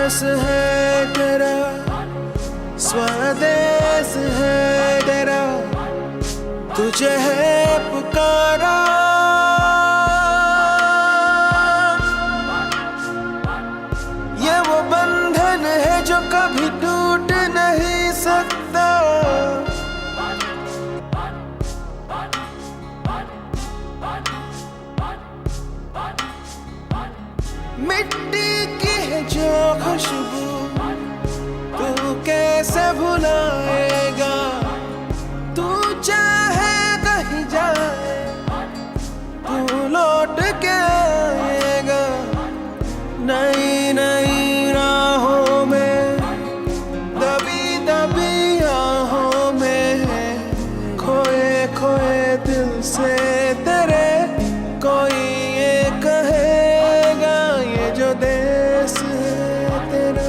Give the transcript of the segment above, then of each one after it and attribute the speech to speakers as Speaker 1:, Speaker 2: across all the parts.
Speaker 1: देश है तेरा, स्वदेश है तेरा, तुझे है पुकारा। ये वो बंधन है जो कभी टूट नहीं सकता। मिट्टी की है जो खुशबू तू कैसे भुलाएगा। तू चाहे कहीं जाए तू लौट के आएगा। नई नई राहों में दबी दबी आहों में खोए खोए दिल से तेरे कोई ये कहेगा ये जो देश है तेरा,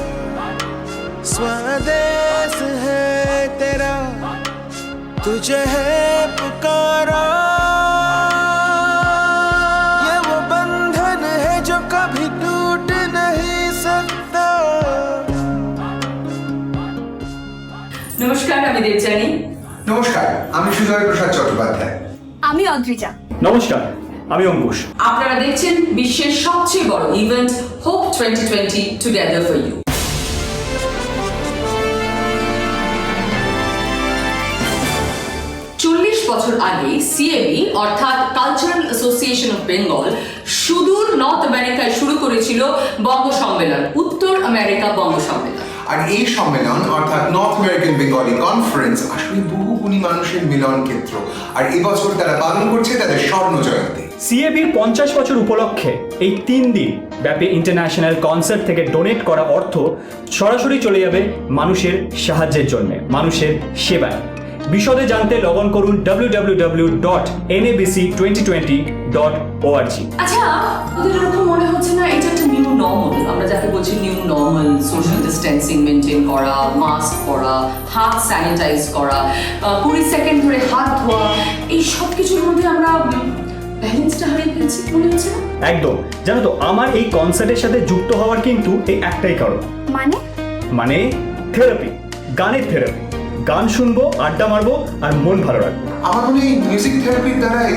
Speaker 1: स्वदेश है तेरा, तुझे है पुकारा। ये वो बंधन है जो कभी टूट नहीं सकता।
Speaker 2: নমস্কার, আমি দেবযানী।
Speaker 3: নমস্কার, আমি সুজয় প্রসাদ চট্টোপাধ্যায়।
Speaker 4: আমি অদ্রিজা।
Speaker 5: নমস্কার, আমি অঙ্কুশ।
Speaker 2: আপনারা দেখছেন বিশ্বের সবচেয়ে বড় event Hope 2020 together for you. 40 বছর আগে সিএবি অর্থাৎ কালচারাল অ্যাসোসিয়েশন অফ বেঙ্গল সুদূর নর্থ আমেরিকায় শুরু করেছিল বঙ্গ সম্মেলন, উত্তর আমেরিকা বঙ্গ সম্মেলন।
Speaker 3: আর এই সম্মেলন অর্থাৎ নর্থ আমেরিকান বেঙ্গলি কনফারেন্স আসলে বহু গুণী মানুষের মিলন ক্ষেত্র। আর এবছর তারা পালন করছে তাদের স্বর্ণ জয়ন্তী।
Speaker 5: সিএবির 50 বছর উপলক্ষে এই 3 দিন ব্যাপী ইন্টারন্যাশনাল কনসার্ট থেকে ডোনেট করা অর্থ সরাসরি চলে যাবে মানুষের সাহায্যের জন্য, মানুষের সেবায়। বিশদে জানতে লগ অন করুন www.nabc2020.org।
Speaker 2: আচ্ছা, ওদের এরকম মনে হচ্ছে না এটা একটা নিউ নর্মাল? আমরা যাকে বলছি new normal, social distancing maintain করা, মাস্ক পরা, হাত স্যানিটাইজ করা, 20 সেকেন্ড ধরে হাত ধোয়া, এই সব কিছুর মধ্যে আমরা ব্যালেন্সটা হারিয়ে ফেলছি মনে হচ্ছে না?
Speaker 5: একদম। জানো তো, আমার এই কনসার্টের সাথে যুক্ত হওয়ার কিন্তু এই একটাই কারণ, মানে থেরাপি, গানের থেরাপি। গান শুনবো, আড্ডা মারবো আর মন ভালো রাখবো।
Speaker 3: আমার মনে হয় মিউজিক থেরাপির দ্বারাই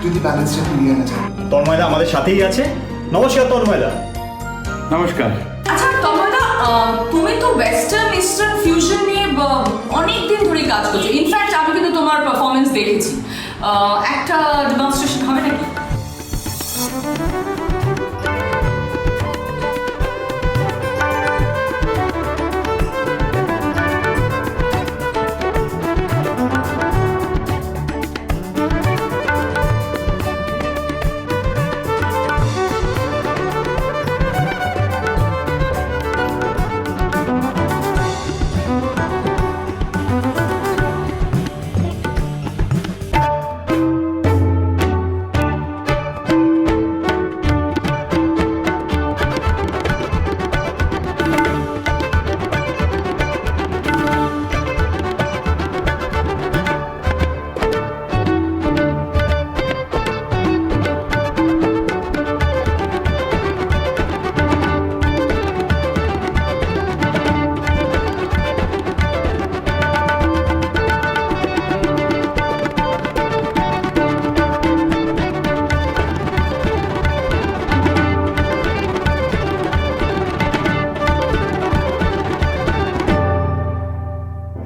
Speaker 3: যদি ব্যালেন্সটা ফিরিয়ে আনা যায়।
Speaker 5: তন্ময়দা আমাদের সাথেই আছে। নমস্কার তন্ময়দা।
Speaker 6: নমস্কার।
Speaker 2: আচ্ছা তন্ময়দা, তুমি তো ওয়েস্টার্ন ইস্টার্ন ফিউশন নিয়ে অনেক দিন ধরে কাজ করছো। ইনফ্যাক্ট আমি কিন্তু তোমার পারফরমেন্স দেখেছি। একটা ডেমনস্ট্রেশন হবে নাকি?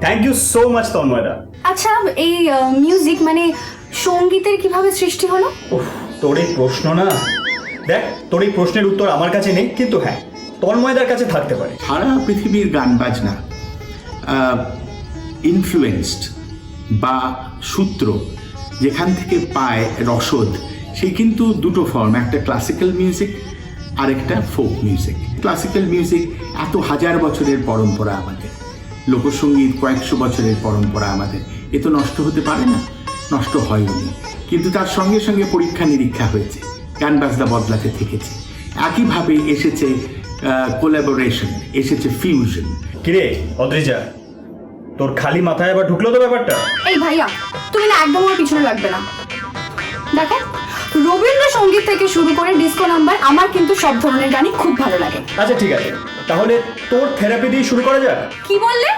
Speaker 5: থ্যাংক ইউ সো মাচ তন্ময়দা।
Speaker 4: আচ্ছা, এই মিউজিক মানে সঙ্গীতের কিভাবে সৃষ্টি হলো?
Speaker 5: তোর এই প্রশ্ন না, দেখ তোর এই প্রশ্নের উত্তর আমার কাছে নেই, কিন্তু হ্যাঁ তন্ময়দার কাছে থাকতে পারে।
Speaker 6: সারা পৃথিবীর গান বাজনা ইনফ্লুয়েন্সড বা সূত্র যেখান থেকে পায় রসদ, সেই কিন্তু দুটো ফর্ম, একটা ক্লাসিক্যাল মিউজিক আর একটা ফোক মিউজিক। ক্লাসিক্যাল মিউজিক এত হাজার বছরের পরম্পরা আমাদের, লোকসঙ্গীত কয়েকশো বছরের পরম্পরা আমাদের, এ তো নষ্ট হতে পারে না, নষ্ট হয়নি। কিন্তু তার সঙ্গে সঙ্গে পরীক্ষা নিরীক্ষা হয়েছে, গান বাজনা বদলাতে থেকেছে। একইভাবে এসেছে কোলাবোরেশন, এসেছে ফিউশন।
Speaker 5: কিরে অদ্রিজা, তোর খালি মাথায় আবার ঢুকলো তো ব্যাপারটা?
Speaker 4: এই ভাইয়া, তুমি না একদম আমার পিছনে লাগবে না। দেখো, রবীন্দ্রসঙ্গীত থেকে শুরু করে ডিস্কো নাম্বার, আমার কিন্তু সব ধরনের গানই খুব ভালো লাগে।
Speaker 5: আচ্ছা ঠিক আছে, তাহলে তোর থেরাপি দিয়ে শুরু করা যাক।
Speaker 4: কি বললে?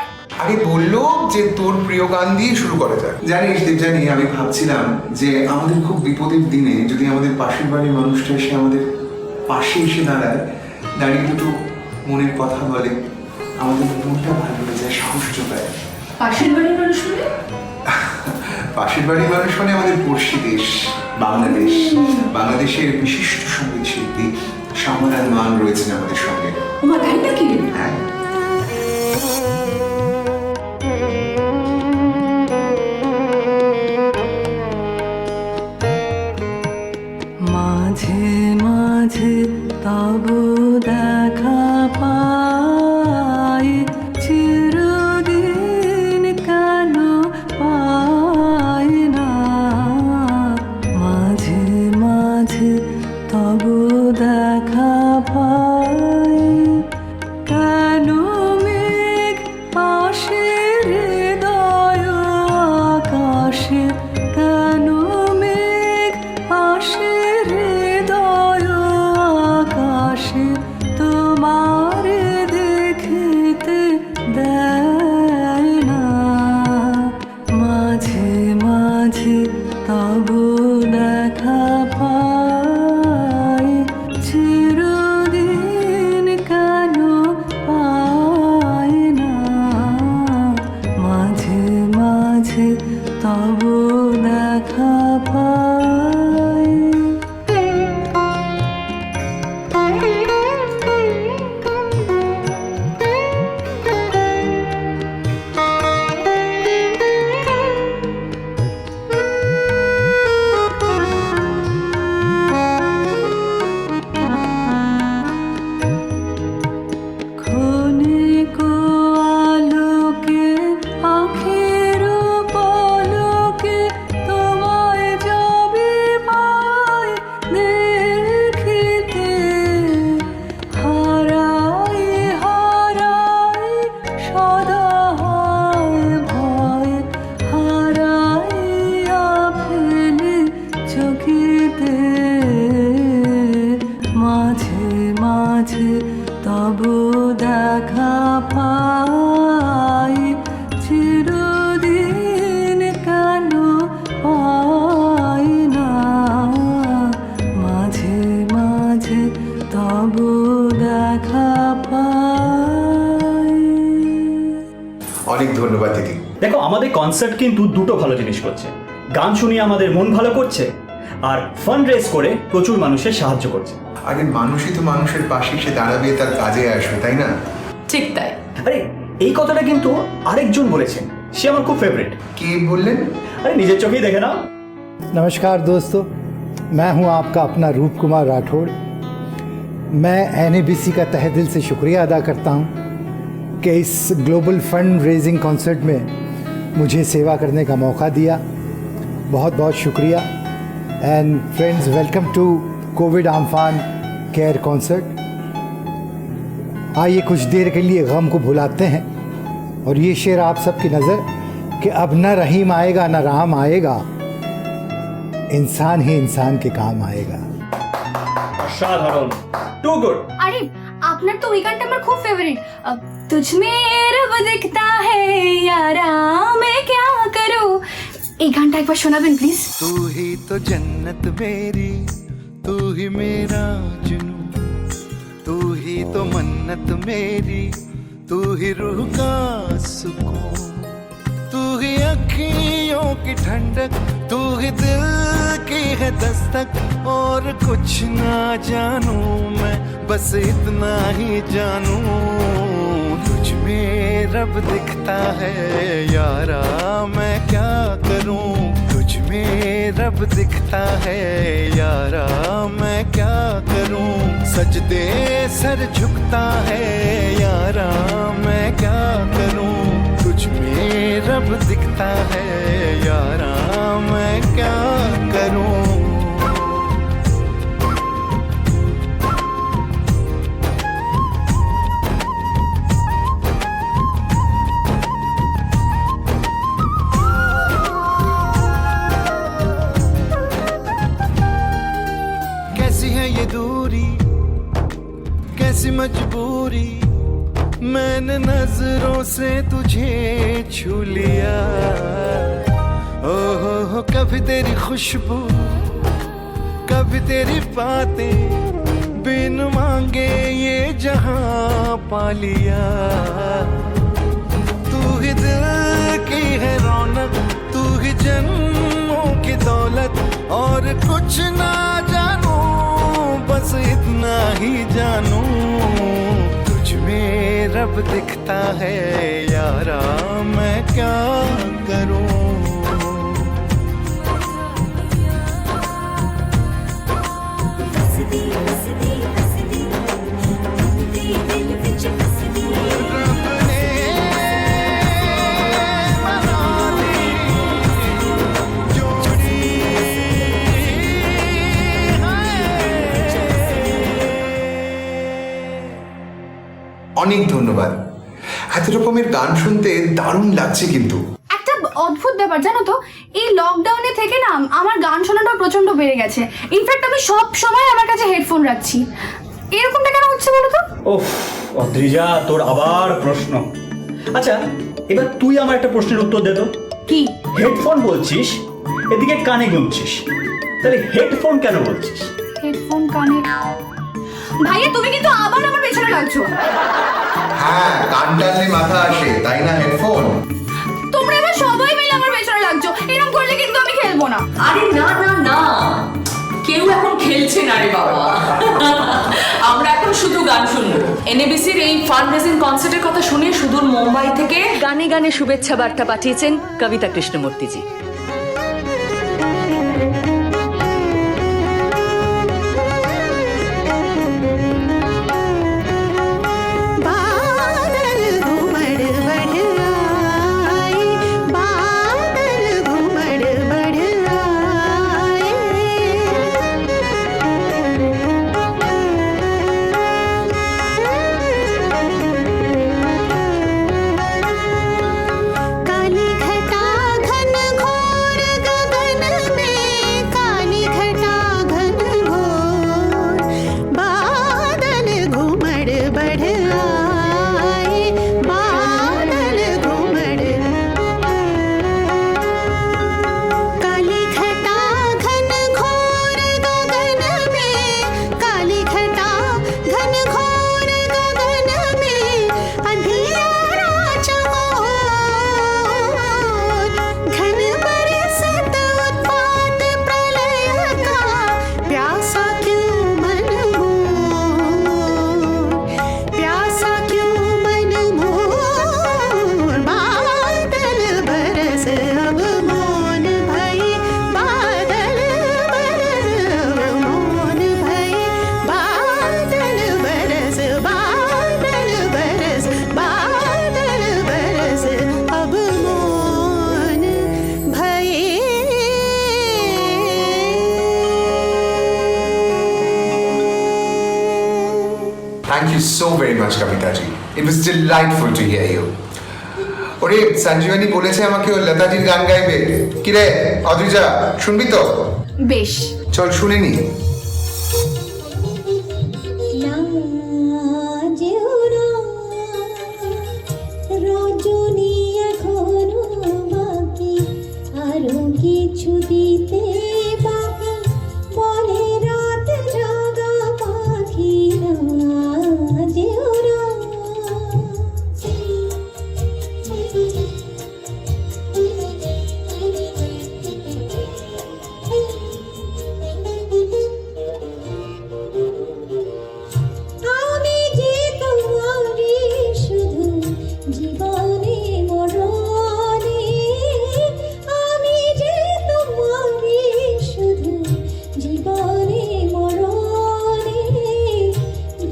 Speaker 3: আগে বললো যে তোর প্রিয় গান দিয়ে শুরু করা যাক। জানিস দেবজানি, আমি ভাবছিলাম যে আমাদের খুব বিপদের দিনে যদি আমাদের পাশের বাড়ির মানুষটা এসে আমাদের পাশে এসে দাঁড়িয়ে দুটো মনের কথা বলে, আমাদের মনটা ভালো হয়ে যায়, সাহস যোগায়।
Speaker 2: পাশের বাড়ির মানুষ বলে?
Speaker 3: পাশের বাড়ির মানুষ মানে আমাদের পড়শি দেশ বাংলাদেশ। বাংলাদেশের বিশিষ্ট সঙ্গীত শিল্পী শাহনাজ মান রয়েছেন আমাদের সঙ্গে।
Speaker 2: ওমা, তাই নাকি?
Speaker 3: হ্যাঁ,
Speaker 7: মাঝে মাঝে তব দেখা পাই, চিরদিন কেন পাই না। মাঝে মাঝে তব দেখা পাই, কেন মেঘ আসে হৃদয় আকাশে, কেন মেঘ আসে হৃদয় আকাশে, তোমার দেখিতে দেয় না। মাঝে মাঝে তব দেখা পাই, চিরদিন কেন পাই না। মাঝে মাঝে তব দেখা পাই। ক্ষণিক আলোকে আখের পলকে তোমায় যাবে পাই দেখিতে, হারাই হারাই সদা হয় ভয়, হারাইয়া ফেলি চোখিতে। মাঝে মাঝে তব দেখা পাই, চিরদিন কেন পাই না। মাঝে মাঝে তব দেখা পাই।
Speaker 3: অনেক ধন্যবাদ দিদি।
Speaker 5: দেখো, আমাদের কনসার্ট কিন্তু দুটো ভালো জিনিস করছে। গান শুনিয়ে আমাদের মন ভালো করছে, আর ফান্ড রেজ করে প্রচুর মানুষের সাহায্য করছে।
Speaker 3: আরে মানুষই তো মানুষের পাশে এসে দাঁড়াবে, তার কাজে আসবে, তাই না?
Speaker 2: ঠিক তাই।
Speaker 5: আরে এই কথাটা কিন্তু আরেকজন বলেছেন, সে আমার খুব ফেভারিট।
Speaker 3: কে বললেন?
Speaker 5: আরে নিজের চোখেই দেখে নাও।
Speaker 8: नमस्कार दोस्तों, मैं हूं आपका अपना रूप कुमार राठौड़। मैं NABC का तहे दिल से शुक्रिया अदा करता हूं कि इस ग्लोबल फंड रेजिंग कॉन्सर्ट में मुझे सेवा करने का मौका दिया। बहुत बहुत शुक्रिया। And friends, welcome to Covid Amphan care concert. आइए कुछ देर के लिए गम को भुलाते हैं और ये शेर आप सबकी नज़र कि अब न रहीम आएगा न राम आएगा, इंसान ही इंसान के काम आएगा।
Speaker 5: অসাধারণ, টু গুড।
Speaker 4: আরে আপনার তো ওই গানটা আমার খুব ফেভারিট। তুঝমে রব দিখতা है यारा मैं क्या करूं। এই গানটা একবার শোনাবেন প্লিজ।
Speaker 1: तू ही तो जन्नत मेरी, तू ही मेरा जुनून, तू ही तो मन्नत मेरी, तू ही रूह का सुकून, तू ही अखियों की ठंडक, तू ही दिल की है दस्तक। और कुछ ना जानूं मैं, बस इतना ही जानूं, तुझ में रब दिखता है यारा मैं क्या करूं। तुझ में रब दिखता है यारा मैं क्या करूं। सजदे सर झुकता है यारा मैं क्या करूं। तुझ में रब दिखता है यारा मैं क्या करूं। कैसी है ये दूरी, कैसी मजबूरी, मैंने नजरों से तुझे छू लिया, हो कभी तेरी खुशबू कभी तेरी बातें, बिन मांगे ये जहां पा लिया। तू ही दिल की है रौनक, तू ही जन्मों की दौलत, और कुछ ना जानू बस इतना ही जानू, तुझ में रब दिखता है यारा, मैं क्या करूं।
Speaker 3: অনেক ধন্যবাদ। এত রকমের গান শুনতে দারুণ লাগছে কিন্তু।
Speaker 4: একটা অদ্ভুত ব্যাপার জানো তো, এই লকডাউনে থেকে না আমার গান শোনাটা প্রচন্ড বেড়ে গেছে। ইনফ্যাক্ট আমি সব সময় আমার কাছে হেডফোন রাখছি। এরকমটা কেন হচ্ছে বলো তো?
Speaker 5: ওহ অদ্রিজা, তোর আবার প্রশ্ন। আচ্ছা এবার তুই আমার একটা প্রশ্নের উত্তর দে তো।
Speaker 4: কি?
Speaker 5: হেডফোন বলছিস, এদিকে কানে গুনছিস, তাহলে হেডফোন কেন বলছিস?
Speaker 4: হেডফোন কানে। ভাইয়া তুমি কিন্তু আবার আমার পেছনে লাগছো।
Speaker 3: হ্যাঁ, কান টানলে মাথা আসে, তাই না হেডফোন?
Speaker 4: তোমরা এবার সবাই মিলে আমার পেছনে লাগছো, এরকম করলে কিন্তু আমি খেলবো না।
Speaker 2: আরে না না না, কেউ এখন খেলছে না রে বাবা। আমরা এখন শুধু গান শুনবো। এনএবিসির এই ফান্ড রেজিং কনসার্টের কথা শুনে সুদূর মুম্বাই থেকে
Speaker 9: গানে গানে শুভেচ্ছা বার্তা পাঠিয়েছেন কবিতা কৃষ্ণমূর্তিজি।
Speaker 3: Thank you so very much, Kavita ji. It was delightful to hear you. ওরে সঞ্জীবনী বলেছে আমাকে ও লতাজির গান গাইবে। কি রে অদ্রিজা, শুনবি তো?
Speaker 4: বেশ,
Speaker 3: চল শুনে নি।
Speaker 10: রজনী এখনো বাকি, আরো কিছু দিতে বাকি, বলে রাত জাগা পাখি যেও না। আমি যে তোমারই শুধু জীবনে মরণে, আমি যে তোমারই শুধু জীবনে মরণে,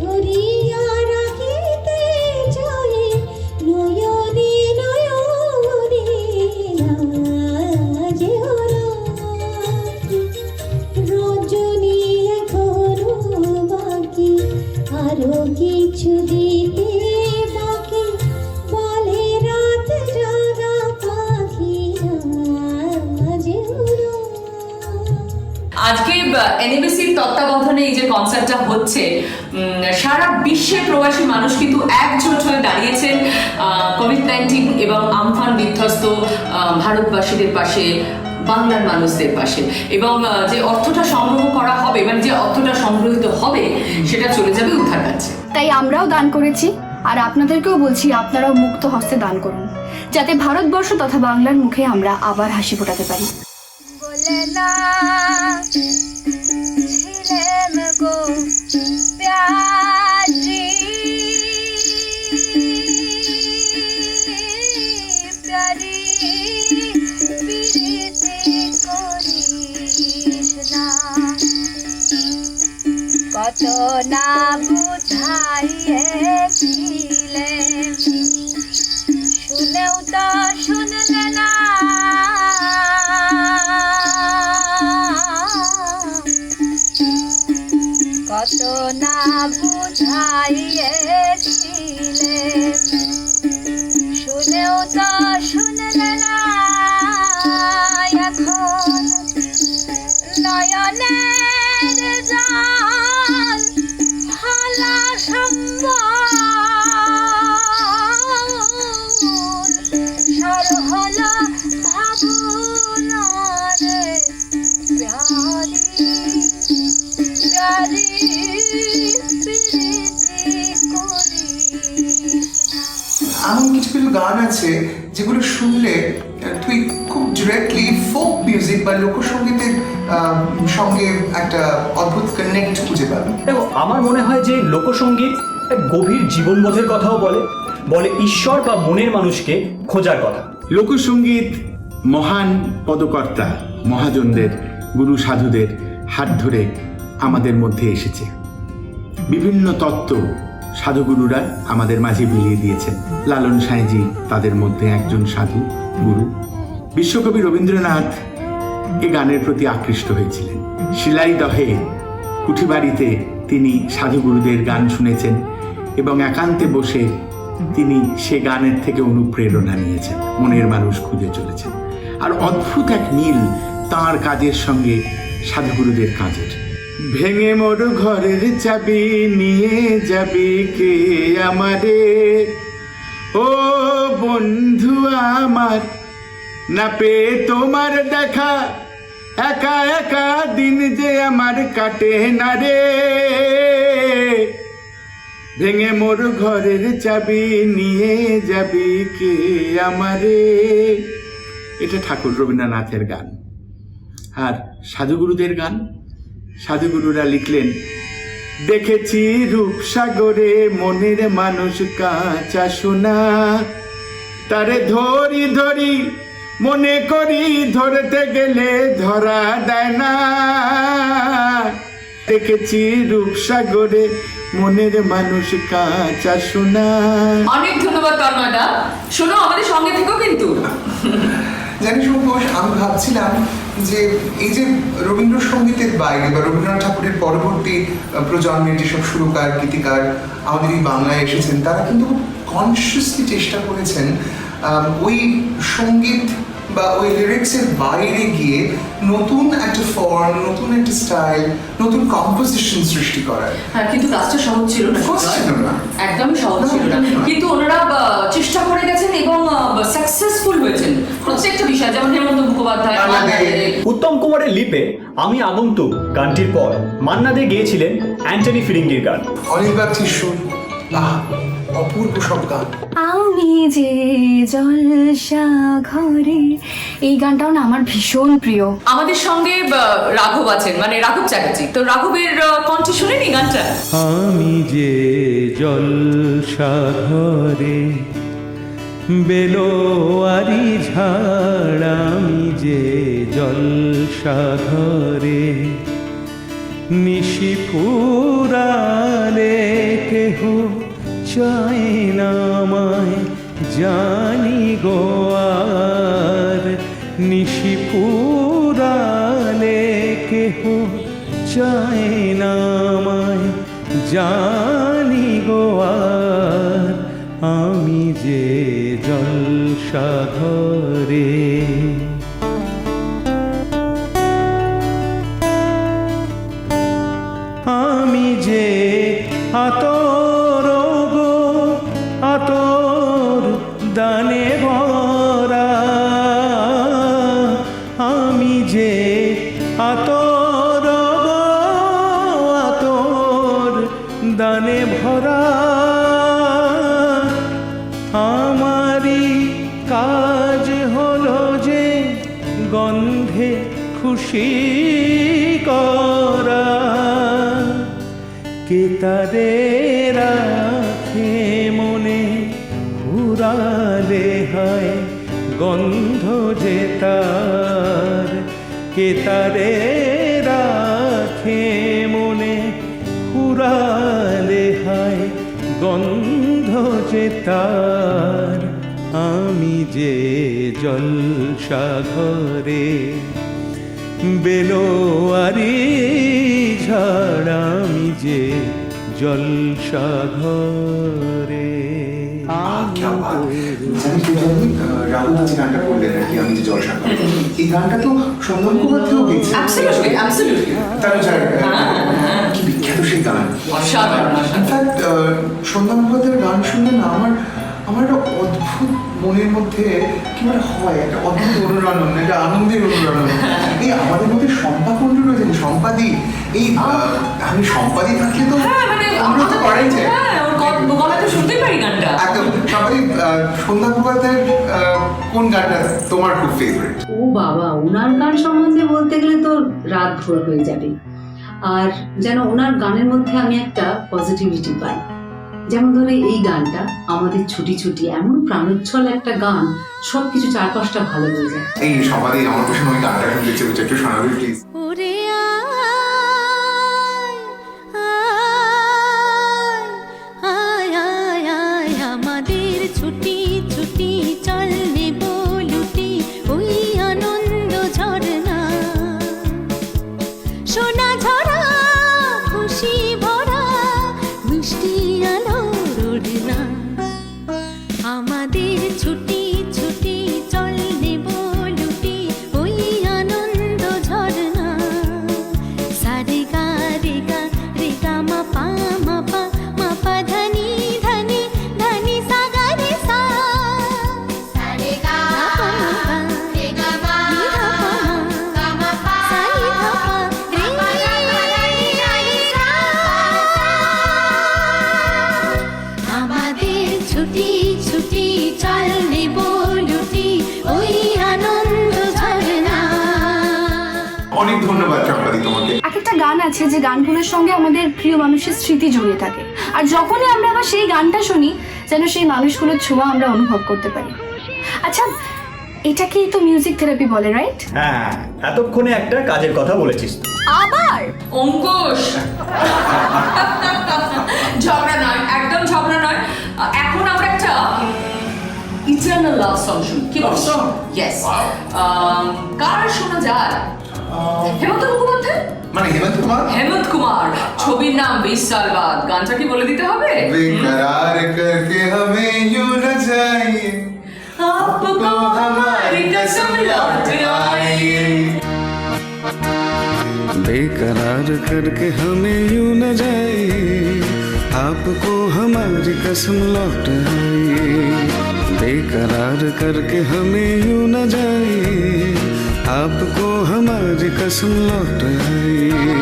Speaker 10: ধরিয়া রাখিতে চাই নয়নে নয়নে যেও না। রজনী এখনো বাকি, আরো কিছু দিতে বাকি, বলে রাত জাগা পাখি যেও না।
Speaker 2: আজকে এনএবিসির তত্ত্বাবধানে এই যে কনসার্টটা হচ্ছে, সারা বিশ্বের প্রবাসী মানুষ কিন্তু একজোট হয়ে দাঁড়িয়েছেন কোভিড-19 এবং আমফান বিধ্বস্ত ভারতবাসীদের পাশে, বাংলার মানুষদের পাশে। এবং যে অর্থটা সংগ্রহ করা হবে, মানে যে অর্থটা সংগ্রহিত হবে, সেটা চলে যাবে উদ্ধার কাছে।
Speaker 4: তাই আমরাও দান করেছি, আর আপনাদেরকেও বলছি আপনারাও মুক্ত হস্তে দান করুন, যাতে ভারতবর্ষ তথা বাংলার মুখে আমরা আবার হাসি ফোটাতে পারি।
Speaker 10: বলে না ছিলেম গো প্যারি প্যারি পিরিতি করিস না, কত না বুঝাইয়েছিলেম, শুনেও তো শুনলে না, কত না বুঝাইয়েছিলেম, শুনেও তো শুনলে না, এখন নয়নের জল হালা সম্বল সর হলো ভাবনারে প্যারি প্যারি প্রীতি করি।
Speaker 3: এমন কিছু কিছু গান আছে যেগুলো শুনলে তুই খুব ডিরেক্টলি ফোক মিউজিক বা লোকসঙ্গীতের সঙ্গে একটা অদ্ভুত কানেক্ট খুঁজে পাবি।
Speaker 5: দেখো, আমার মনে হয় যে লোকসঙ্গীত এক গভীর জীবনবোধের কথাও বলে, বলে ঈশ্বর বা মনের মানুষকে খোঁজার কথা।
Speaker 6: লোকসঙ্গীত মহান পদকর্তা মহাজনদের, গুরু সাধুদের হাত ধরে আমাদের মধ্যে এসেছে। বিভিন্ন তত্ত্ব সাধুগুরুরা আমাদের মাঝে বিলিয়ে দিয়েছেন। লালন সাঁইজি তাদের মধ্যে একজন সাধু গুরু। বিশ্বকবি রবীন্দ্রনাথ এ গানের প্রতি আকৃষ্ট হয়েছিলেন। শিলাইদহে কুঠিবাড়িতে তিনি সাধুগুরুদের গান শুনেছেন এবং একান্তে বসে তিনি সে গানের থেকে অনুপ্রেরণা নিয়েছেন, মনের মানুষ খুঁজে চলেছেন। আর অদ্ভুত এক মিল তাঁর কাজের সঙ্গে সাধুগুরুদের কাজের। ভেঙে মোর ঘরের চাবি নিয়ে যাবে কে আমারে, ও বন্ধু আমার, না পেয়ে তোমার দেখা একা একা দিন যে আমার কাটে না রে, ভেঙে মোর ঘরের চাবি নিয়ে যাবে কে আমারে। এটা ঠাকুর রবীন্দ্রনাথের গান। আর সাধুগুরুদের গান, সাধুগুরুরা লিখলেন, দেখেছি রূপসাগরে মনের মানুষ কাঁচা সোনা, তারে ধরি ধরি মনে করি ধরতে গেলে ধরা দেয় না, দেখেছি রূপসাগরে মনের মানুষ কাঁচা সোনা।
Speaker 2: অনেক ধন্যবাদ তন্ময়দা। শোনো, আমাদের সঙ্গে থেকেও কিন্তু।
Speaker 3: জানিস মুখোশ, আমি ভাবছিলাম যে এই যে রবীন্দ্রসঙ্গীতের বাইরে বা রবীন্দ্রনাথ ঠাকুরের পরবর্তী প্রজন্মের যেসব সুরকার গীতিকার আমাদের এই বাংলায় এসেছেন, তারা কিন্তু কনসিয়াসলি চেষ্টা করেছেন ওই সঙ্গীত বা ওই লিরিক্সের বাইরে গিয়ে নতুন একটা ফর্ম, নতুন একটা স্টাইল, নতুন কম্পোজিশন সৃষ্টি করার।
Speaker 2: হ্যাঁ, কিন্তু কাজটা সহজ ছিল না, একদমই সহজ ছিল না, কিন্তু ওনারা চেষ্টা করে গেছেন এবং সাকসেসফুল হয়েছেন প্রত্যেকটা বিষয়। যেমন হেমন্ত মুখোপাধ্যায়,
Speaker 5: উত্তম কুমারের লিপে আমি আগন্তুক গানটির পর মান্না দে গেয়েছিলেন অ্যান্টনি ফিরিঙ্গির গান।
Speaker 3: অনির্বাণ শিশুর অপূর্ব সব গান।
Speaker 4: আমি যে জলসা ঘরে, এই গানটাও না আমার ভীষণ প্রিয়।
Speaker 2: আমাদের সঙ্গে রাঘব আছেন, মানে রাঘব চ্যাটার্জি। তো রাঘবের কণ্ঠে শুনেন এই গানটা।
Speaker 1: আমি যে জলসা ঘরে বেলোয়ারি ঝাড়, আমি যে জলসা ঘরে নিশি ফুরালে কেহ চায় না আমায়, জানি গো আর নিশি ফুরালে কেহ চায় না আমায়, জানি গো আর আমি যে জলসা ঘরে। আতর গো আতর দানে ভরা আমি যে আতর গো আতর দানে ভরা আমারই কাজ হলো যে গন্ধে খুশি করা কে তারে রাখে মনে উড়ালে হয় গন্ধ যে তার কে তারে রাখে মনে উড়ালে হয় গন্ধ যে তার আমি যে জলসাঘরে বেলোয়ারি ঝাড় আমি যে জলসাঘরে
Speaker 3: রাহুল যে গানটা করলেন আর কি, আমি যে জলসা খাবো, এই গানটা তো সন্ধ্যা মুখোপাধ্যায়ও গেয়েছে।
Speaker 2: Absolutely, absolutely.
Speaker 3: তাহলে কি বিখ্যাত সেই গান।
Speaker 2: অসাধারণ, অসাধারণ।
Speaker 3: ইনফ্যাক্ট সন্ধ্যা মুখোপাধ্যায়ের গান শুনলে না আমার একটা অদ্ভুত মনের মধ্যে কি মানে হয়, একটা অদ্ভুত অনুরণন, একটা আনন্দের অনুরণন। এই আমাদের মধ্যে শম্পা কুণ্ডু রয়েছেন, সম্পাদি, এই আমি সম্পাদি থাকলে তো আমরা তো পারাই যায়।
Speaker 2: গলা তো শুনতেই পারি গানটা
Speaker 3: একদম। সম্পাদি, সন্ধ্যা মুখোপাধ্যায়ের কোন গানটা তোমার খুব ফেভারিট?
Speaker 11: ও বাবা, ওনার গান সম্বন্ধে বলতে গেলে তো রাত ভোর হয়ে যাবে। আর যেন ওনার গানের মধ্যে আমি একটা পজিটিভিটি পাই। যেমন ধরে এই গানটা, আমাদের ছুটি ছুটি, এমন প্রাণোচ্ছল একটা গান, সবকিছু চারপাশটা ভালো হয়ে যায়।
Speaker 3: এই সম্পাদি, আমার পেছনে ওই গানটা শুনতে ইচ্ছে করছে, একটু শোনাবে প্লিজ?
Speaker 10: ওরে আয় আয় আয় আমাদের ছুটি ছুটি চল নেব লুটি ওই আনন্দ ঝরনা সোনা ঝরা খুশি ভরা মিষ্টি আলো রোডনা আমাদের ছুটি ছুটি চল নেব লুটি ওই আনন্দ ঝরনা সারে গা রে গা মা পা ধনি ধনি ধনি সা গা রে সা সারে গা রে গা মা গা মা পা সা নি ধা পা রে সা আমাদের ছুটি ছুটি চল নেব লুটি ওই আনন্দ ঝরনা।
Speaker 3: অনেক ধন্যবাদ সম্পাদি তোমাকে।
Speaker 4: এক একটা গান আছে যে গানগুলোর সঙ্গে আমাদের প্রিয় মানুষের স্মৃতি জড়িয়ে থাকে, আর যখনই আমরা আবার সেই গানটা শুনি যেন সেই মানুষগুলোর ছোঁয়া আমরা অনুভব করতে পারি। আচ্ছা, এটাকেই তো মিউজিক থেরাপি বলে, রাইট?
Speaker 5: হ্যাঁ, এতক্ষণে একটা কাজের কথা বলেছিস তো।
Speaker 4: আবার
Speaker 2: অঙ্কুশ, ঝগড়া নয়, একদম ঝগড়া নয়। এখন আমরা একটা ইটারনাল লাভ সং শুনি। কি বলছো? ইয়েস। কার শোনা যায়? হেমন্ত মুখোপাধ্যায়,
Speaker 3: মানে হেমন্ত কুমার।
Speaker 2: হেমন্ত কুমার, ছবির নাম 20 সাল বাদ। গানটা কি বলে দিতে হবে?
Speaker 3: বেকরার করকে হমে ইউ না যাইয়ে
Speaker 2: আপকো হমারি কসম লৌট আইয়ে।
Speaker 1: बेकरार करके हमें यूं न जाइए आपको हमारी कसम लौट आइए बेकरार करके हमें यूं न जाइए आपको हमारी कसम लौट आइए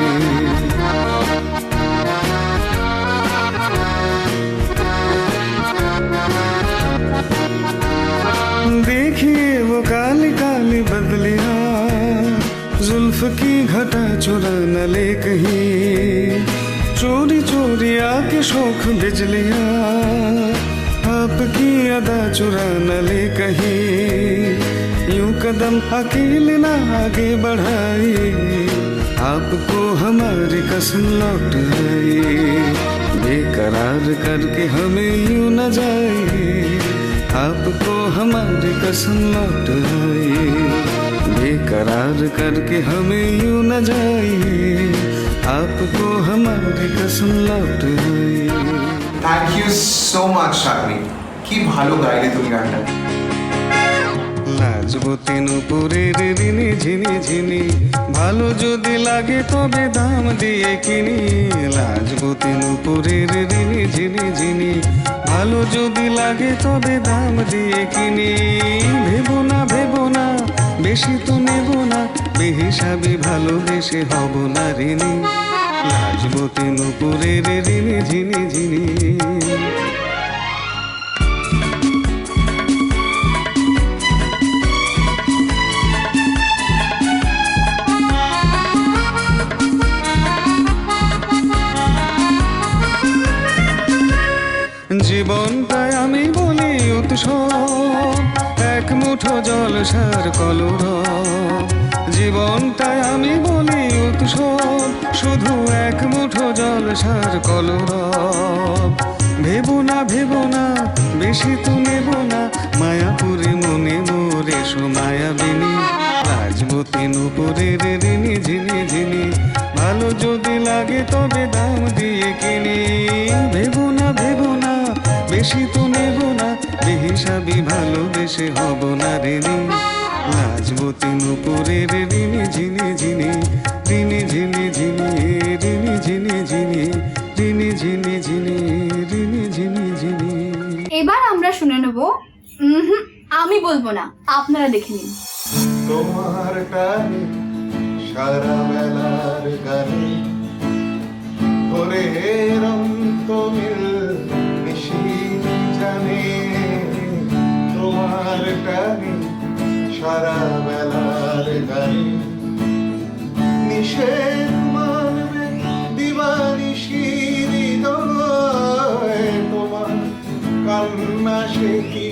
Speaker 1: देखिए वो काली काली बदलियां जुल्फ की घटा चुरा न ले कहीं चोरी चोरी आके शौक बिजलियां आपकी अदा चुरा न ले कहीं यूं कदम अकेले ना आगे बढ़ाई आपको हमारी कसम लौट आई बेकरार करके हमें यूं न जाइए आपको हमारी कसम लौट आई बेकरार करके हमें यूं न जाइए आपको हमारी कसम लौट आई।
Speaker 3: থ্যাংক ইউ সো মাচ শাগনি, কি ভালো গাইলে তুমি গানটা।
Speaker 1: লাজবতী নুপুরের রিনি ঝিনি ঝিনি ভালো যদি লাগে তবে দাম দিয়ে কিনি লাজবতী নুপুরের রিনি ঝিনি ঝিনি ভালো যদি লাগে তবে দাম দিয়ে কিনি ভেবো না বেশি তো নেব না বেহিসাবি ভালোবেসে হব না ঋণী লাজবতী নুপুরের রিনি ঝিনি ঝিনি জীবনটাই আমি বলি উৎসব এক মুঠো জল সার কলর জীবনটাই আমি বলি উৎসব শুধু এক মুঠো জল সার কলর ভেবো না বেশি তো নেব না মায়াপুরে মনে মোরে মায়াবিনী লাজবতী নুপুরের রিনি ঝিনি ঝিনি ভালো যদি লাগে তবে দাম দিয়ে কিনি ভেবো না বেশি তো নেব না বেহিসাবি ভালোবেসে হব না ঋণী লাজবতী নুপুরের রিনি ঝিনি ঝিনি রিনি ঝিনি ঝিনি রিনি ঝিনি ঝিনি রিনি ঝিনি ঝিনি রিনি ঝিনি ঝিনি।
Speaker 4: এবার আমরা শুনে নেব আমি বলবো না, আপনারা দেখে নিন।
Speaker 3: তোমার টানে সারা বেলার গানে ভোরের অন্তমিল নিশির জানে তোমার টানে সারা বেলার গানে নিষেধ মানবে দিবানিশি হৃদয় তোমার কান্না সে কি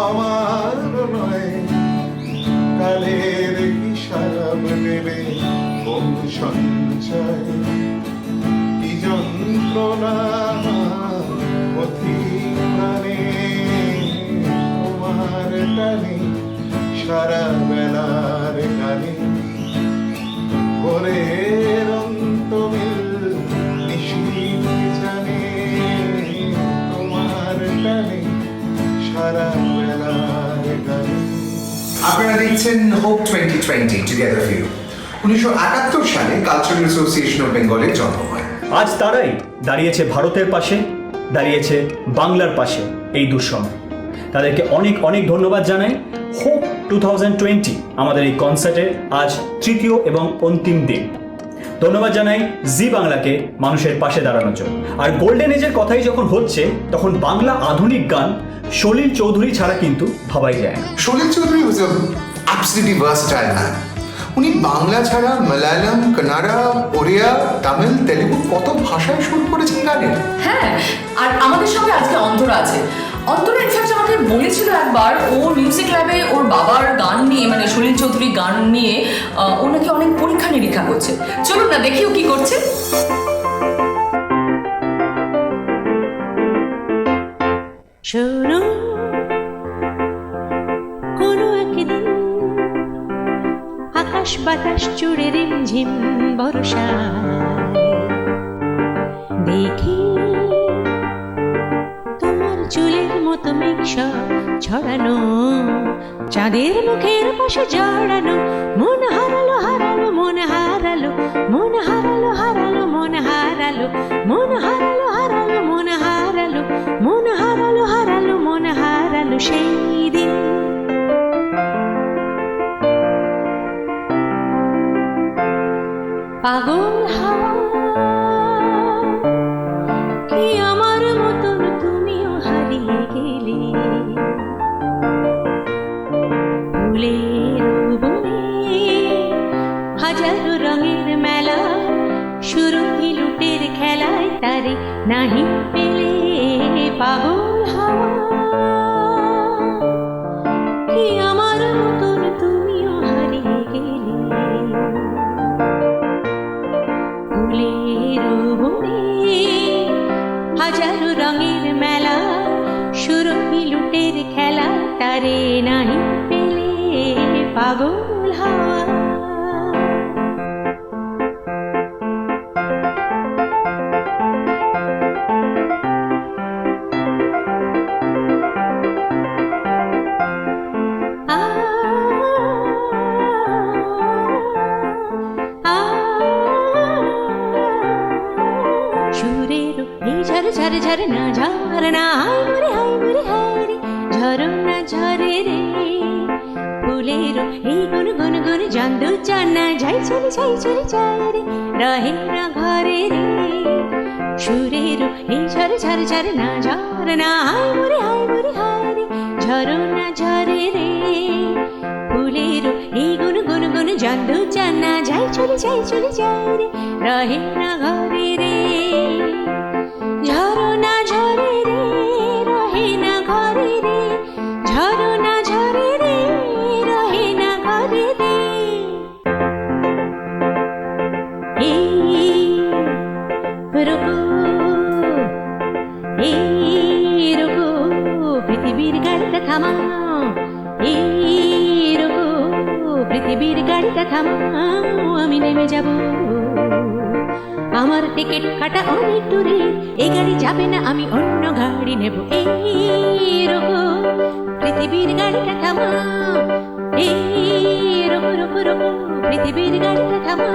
Speaker 3: আমার নয় কালের হিসাব নেবে কোন সঞ্চয় কি যন্ত্রণা অতি প্রাণে তোমার টানে সারা বেলার গানে ভোরের অন্তমিল নিশীথ জানে তোমার টানে সারা বেলার গানে।
Speaker 12: আপনারা দেখছেন হোপ 2020 টুগেদার ফর ইউ। 1978 সালে কালচারাল অ্যাসোসিয়েশন অফ বেঙ্গলের জন্ম হয়।
Speaker 5: আজ তারাই দাঁড়িয়েছে ভারতের পাশে, দাঁড়িয়েছে বাংলার পাশে এই দুঃসময়। তাদেরকে অনেক অনেক ধন্যবাদ জানাই। হোপ 2020 আমাদের এই কনসার্টের আজ তৃতীয় এবং অন্তিম দিন। ধন্যবাদ জানাই জি বাংলাকে মানুষের পাশে দাঁড়ানোর জন্য। আর গোল্ডেন এজের কথাই যখন হচ্ছে তখন বাংলা আধুনিক গান সলিল চৌধুরী ছাড়া কিন্তু ভাবাই যায় না।
Speaker 12: সলিল চৌধুরী ওয়াজ অ্যাবসলিউটলি ভার্সটাইল ম্যান। উনি বাংলা ছাড়া মালায়ালাম, কানাডা, ওড়িয়া, তামিল, তেলেগু কত ভাষায় সুর করেছেন গানের।
Speaker 2: হ্যাঁ, আর আমাদের সঙ্গে আজকে অন্তরা আছে। অন্তরা ইনফ্যাক্ট আমাকে বলেছিল একবার ওর মিউজিক ল্যাবে ওর বাবার গান নিয়ে, মানে সলিল চৌধুরী গান নিয়ে ও নাকি অনেক পরীক্ষা নিরীক্ষা করছে। চলুন না দেখি ও কি করছে।
Speaker 10: শোনো কোনো একদিন আকাশ বাতাস জুড়ে রিমঝিম বর্ষা দেখি তোমার চুলের মতো মেঘ ছড়ানো চাঁদের মুখের পাশে জড়ানো মন হারালো হারালো মন হারালো মন হারালো হারালো মন হারালো মন হারালো হারালো মন হারালো মন হারালো হারালো মন হারালো সেই দিন পাগল হাওয়া কি আমার মতন তুমিও হারিয়ে গেলে ফুলের বনে হাজারো রঙের মেলা সুরভি লুটের খেলায় তারে নাহি পেলে পাগল হাওয়া কি আমার মতন তুমিও হারিয়ে গেলে ফুলের বনে হাজারো রঙের মেলা সুরভি লুটের খেলা তারে নাহি পেলে পাগল হাওয়া ঝরনা ঝরনা হায় মোরে হায় রে ঝরনা ঝরে রে ফুলের এই গুন গুন গুন জান্দু জানা যাই চলে যায় রে রহে না ঘরে রে সুরের এই ঝরে ঝরে ঝরনা ঝরনা হায় মোরে হায় রে ঝরনা ঝরে রে ফুলের এই গুন গুন গুন জান্দু জানা যাই চলে যায় রে রহে না ঘরে রে ঝরনা ঝরে রে রহে না ঘরে রে ঝরনা ঝরে রে রহে না ঘরে রে রুকো পৃথিবীর গাড়িটা থামাও রুকো পৃথিবীর গাড়িটা থামাও আমি নেমে যাব আমার টিকিট কাটা অনেক দূরে এই গাড়ি যাবে না আমি অন্য গাড়ি নেব রুকো পৃথিবীর গাড়িটা থামাও রুকো রুকো রুকো পৃথিবীর গাড়িটা থামাও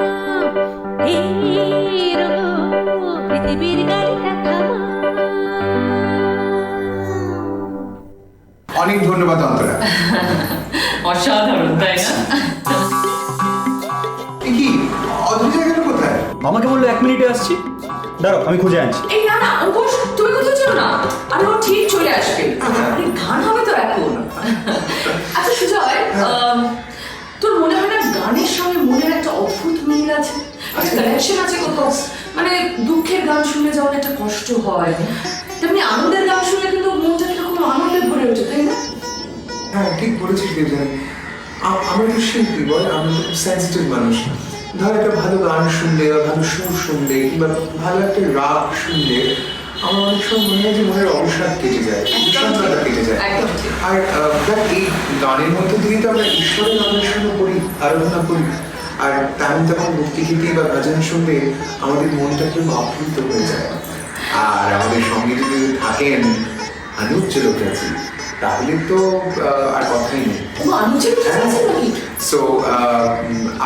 Speaker 10: রুকো পৃথিবীর গাড়িটা থামাও।
Speaker 3: অনেক ধন্যবাদ অন্তরা।
Speaker 2: অসাধারণ, তাই না?
Speaker 3: কি অদ্ভুত গেল কোথায়?
Speaker 5: মামাকে বললো 1 মিনিটে আসছি, দাঁড়াও আমি খুঁজে আনছি।
Speaker 2: এই না না অঙ্কুশ, তুমি কোথাও চলো না, আমি ও ঠিক চলে আসবে। আরে গান হবে তো এখন। আচ্ছা সুজয়, তোর মনে হয় না গানের সঙ্গে মনের একটা অদ্ভুত মিল আছে, একটা কানেকশন আছে কোথাও? মানে দুঃখের গান শুনলে যেমন একটা কষ্ট হয়, তেমনি আনন্দের গান শুনলে কিন্তু মনটা খুব আনন্দে ভরে ওঠে, তাই না?
Speaker 3: হ্যাঁ ঠিক বলেছিস দেবজানি। আমরা তো শিল্পী বল, আমরা তো সেন্সিটিভ মানুষ। ধর একটা ভালো গান শুনলে বা ভালো সুর শুনলে কিংবা ভালো একটা রাগ শুনলে আমার অনেক সময় মনে হয় যে মনের অবসাদ কেটে যায়, বিষণ্ণতা কেটে যায়। আর দেখ এই গানের মধ্যে দিয়ে তো আমরা ঈশ্বরের অন্বেষণও করি, আরাধনা করি। আর তেমন তেমন ভক্তিগীতি বা ভজন শুনলে আমাদের মনটা খুব আপ্লুত হয়ে যায়। আর আমাদের সঙ্গে যদি থাকেন অনুপ চলকাজি, তাহলে তো আর কথাই নেই। সো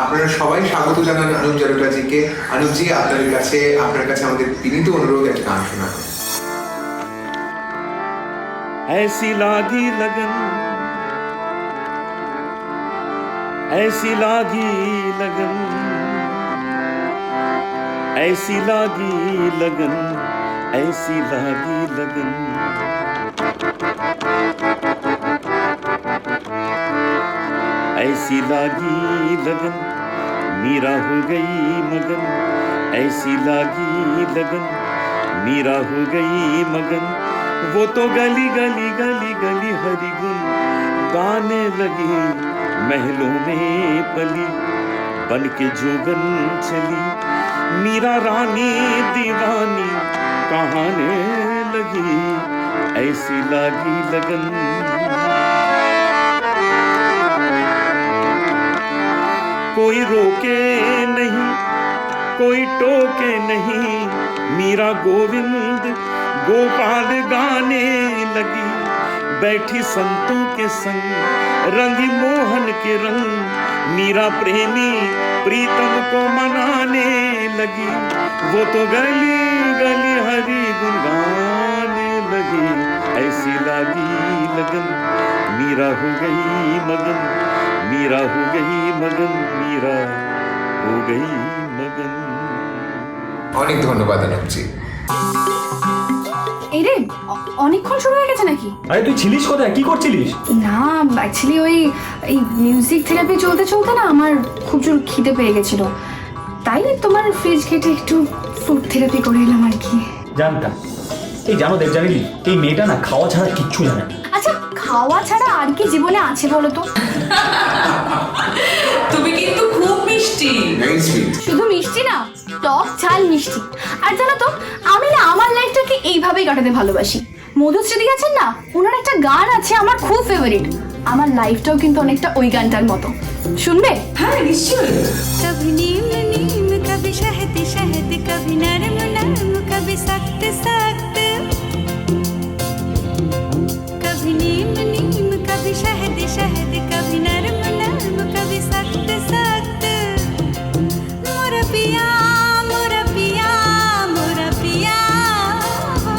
Speaker 3: আপনারা সবাই স্বাগত জানান অনুপ জলোটাজিকে। অনুপজি, আপনার কাছে আমাদের বিনীত অনুরোধ একটা গান শোনান।
Speaker 13: ऐसी लागी लगन, ऐसी लागी लगन, ऐसी लागी लगन, ऐसी लागी लगन, ऐसी लागी लगन मीरा हो गई मगन, ऐसी लागी लगन मीरा हो गई मगन। वो तो गली गली गली गली हरि गुन गाने लगी, महलों में पली बन के जोगन चली। मीरा रानी दीवानी कहाने लगी, ऐसी लागी लगन। कोई रोके नहीं, कोई टोके नहीं, मीरा गोविंद गोपाल गाने लगी। बैठी संतों के संग रंगी मोहन के रंग, मीरा प्रेमी प्रीतम को मनाने लगी। वो तो गली गली हरि गुन गाने लगी, ऐसी लागी लगन मीरा हो गई मगन, मीरा हो गई मगन, मीरा हो गई मगन।
Speaker 3: অনেক ধন্যবাদ অনুপজি।
Speaker 4: এই রে, অনেকক্ষণ শুরু হয়ে গেছে নাকি?
Speaker 5: আরে তুই ছিলিস কোথায়, কি করছিলিস?
Speaker 4: না অ্যাকচুয়ালি এই মিউজিক থেরাপি চলতে চলতে না আমার খুব জোর খিদে পেয়ে গেছিল, তাই তোমার ফ্রিজ ঘেটে একটু ফুড থেরাপি করে এলাম আর কি।
Speaker 5: জানতাম। এই জানো দেবজানি, এই মেয়েটা না খাওয়া ছাড়া কিচ্ছু জানে না।
Speaker 4: আচ্ছা খাওয়া ছাড়া আর কি জীবনে আছে বলো তো?
Speaker 2: তুমি কিন্তু খুব মিষ্টি।
Speaker 4: শুধু মিষ্টি না, টক ঝাল মিষ্টি। আর জানো তো আমি না আমার লাইফটাকে এইভাবেই কাটাতে ভালোবাসি। মধুশ্রী আছেন না, ওনার একটা গান আছে আমার খুব ফেভারিট। আমার লাইফটাও কিন্তু অনেকটা ওই গানটার মতো, শুনবে?
Speaker 2: হ্যাঁ নিশ্চয়ই।
Speaker 7: कभी नीम नीम कभी शहद शहद कभी नरम नरम कभी सख्त सख्त, कभी नीम नीम कभी शहद शहद कभी नरम नरम कभी सख्त सख्त। मोरा पिया मोरा पिया मोरा पिया हो,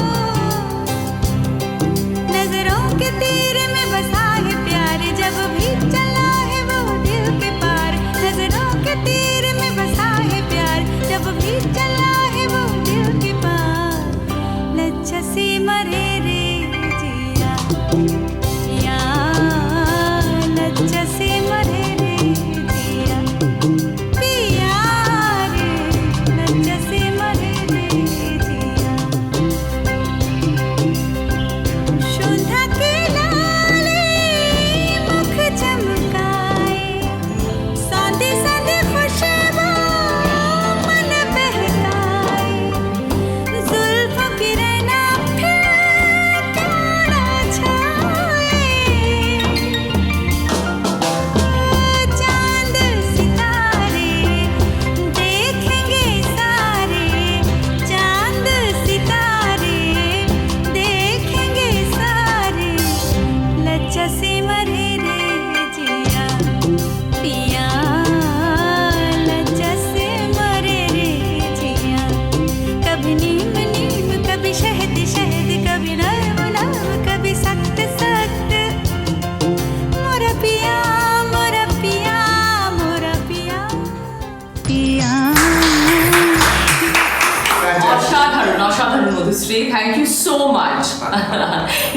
Speaker 2: Shri, thank you so much.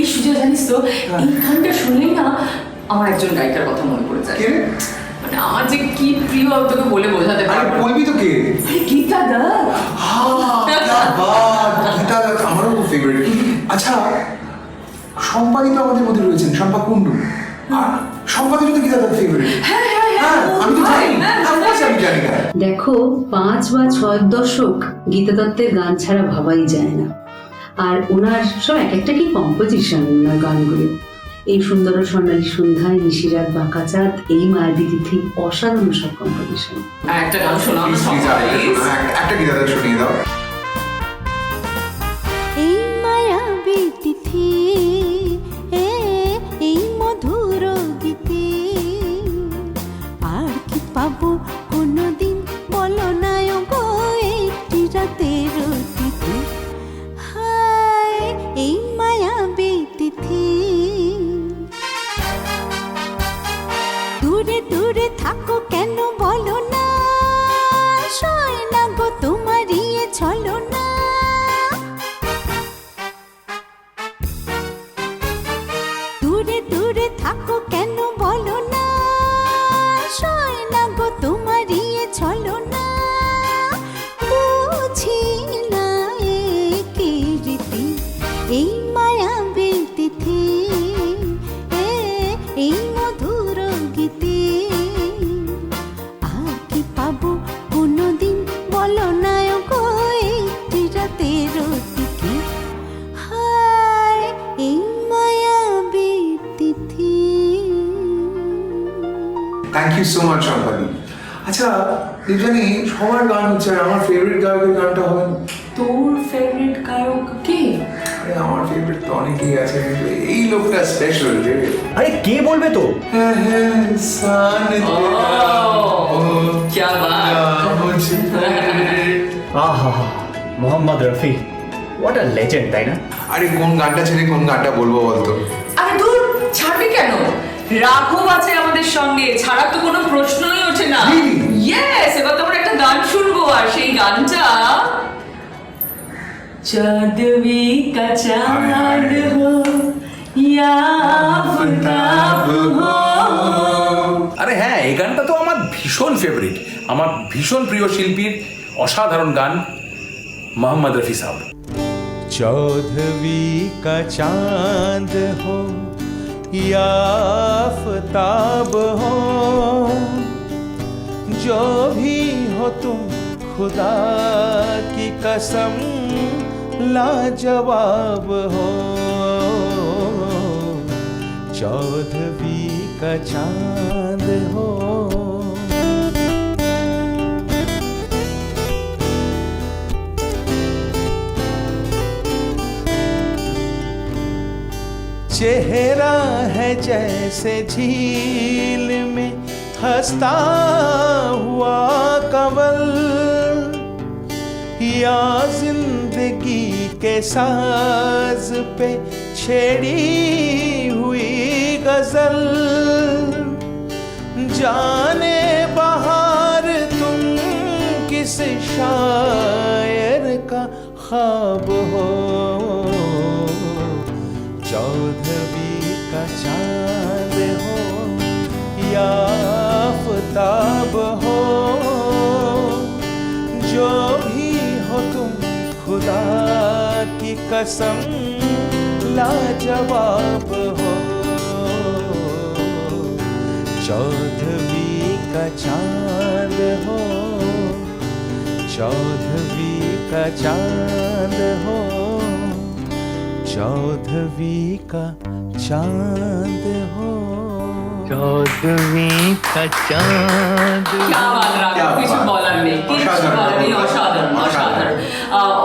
Speaker 2: এই সুযোগ জানিস তো, এই গানটা শুনলেই না আমার একজন গায়িকার কথা মনে পড়ে যায়।
Speaker 3: কে?
Speaker 2: মানে আমার যে কি প্রিয় আমি তোকে বলে বোঝাতে
Speaker 3: আরে
Speaker 2: পারবো না।
Speaker 3: বলবি তো কে?
Speaker 2: আরে গীতা দত্ত।
Speaker 3: গীতা দত্ত আমারও খুব ফেভারিট। আচ্ছা, সম্পাদি তো আমাদের মধ্যে রয়েছেন, শম্পা কুন্ডু। আর সম্পাদি তো গীতা দত্ত ফেভারিট। হ্যাঁ, আমি তো জানি। আমি জানি না।
Speaker 11: দেখো 5 বা 6 দশক গীতা দত্তের গান ছাড়া ভাবাই যায় না। আর ওনার সব এক একটা কি কম্পোজিশন ওনার গানগুলো। এই সুন্দর স্বর্ণালী সন্ধ্যায়, নিশিরাত, বাঁকাচাঁদ, এই মায়াবী তিথি, অসাধারণ সব কম্পোজিশন।
Speaker 2: একটা গান শোনা
Speaker 3: Please, একটা গীতা দত্ত শুনিয়ে দাও।
Speaker 7: এই মায়াবী তিথি, এই মধুর গীতি, আর কি পাবো কোনোদিন বলো না গো একটি রাতের তিথি। হায় এই মায়াবী তিথি, দূরে দূরে থাকো কেন বলো না, সয় না গো তোমার ইয়ে চলো না। দূরে দূরে থাকো কেন বলো না, সয় না গো তোমার ইয়ে চলো না। বুঝি না কি রীতি, এই মায়াবী তিথি, এই মধুর গীতি, আর কি পাবো কোনোদিন বলো না গো একটি রাতের তিথি। হায় এই মায়াবী তিথি।
Speaker 3: থ্যাংক ইউ সো মাচ সম্পাদি। আচ্ছা, জানি সবার গান হচ্ছে, আর আমার ফেভারিট গায়কের গানটা হবে।
Speaker 2: তোর ফেভারিট গায়ক কে?
Speaker 3: আরে আমার ফেভারিট তো অনেকেই আছে, কিন্তু এই লোকটা স্পেশাল রে।
Speaker 5: আরে কে বলবে তো?
Speaker 3: হ্যাঁ, সান
Speaker 2: क्या बात।
Speaker 5: আহা, Mohammad Rafi, what a legend, তাই না?
Speaker 3: আরে কোন গানটা ছেড়ে কোন গানটা বলবো বলতো?
Speaker 2: আরে দূর, ছাড়বি কেন? রাঘব আছে আমাদের সঙ্গে, ছাড়া তো কোনো প্রশ্নই ওঠে না। ইয়েস, এবার তো আমরা একটা গান শুনবো, আর সেই গানটা চাঁদवी का चांद हो या आफताब हो।
Speaker 14: আরে হ্যাঁ, এই গানটা তো আমার ভীষণ ফেভারিট, আমার ভীষণ প্রিয় শিল্পীর অসাধারণ গান, মোহাম্মদ রফি সাহেব।
Speaker 1: चौदहवीं का चांद हो या आफताब हो, जो भी हो तुम खुदा की कसम लाजवाब हो। चौदहवीं का चांद हो। चेहरा है जैसे झील में हंसता हुआ कंवल, या जिंदगी के साज पे छेड़ी हुई गजल। जाने बहार तुम किस शायर का ख्वाब हो। चौदहवीं का चांद हो या आफताब हो, जो भी हो तुम खुदा की कसम लाजवाब हो। चौदहवीं का चांद हो, चौदहवीं का चांद हो, चौदहवीं का चांद हो। चौदहवीं का चांद।
Speaker 2: क्या बात রাখো, কিছু বলার নেই, কিছু বলার নেই, অসাধারণ অসাধারণ।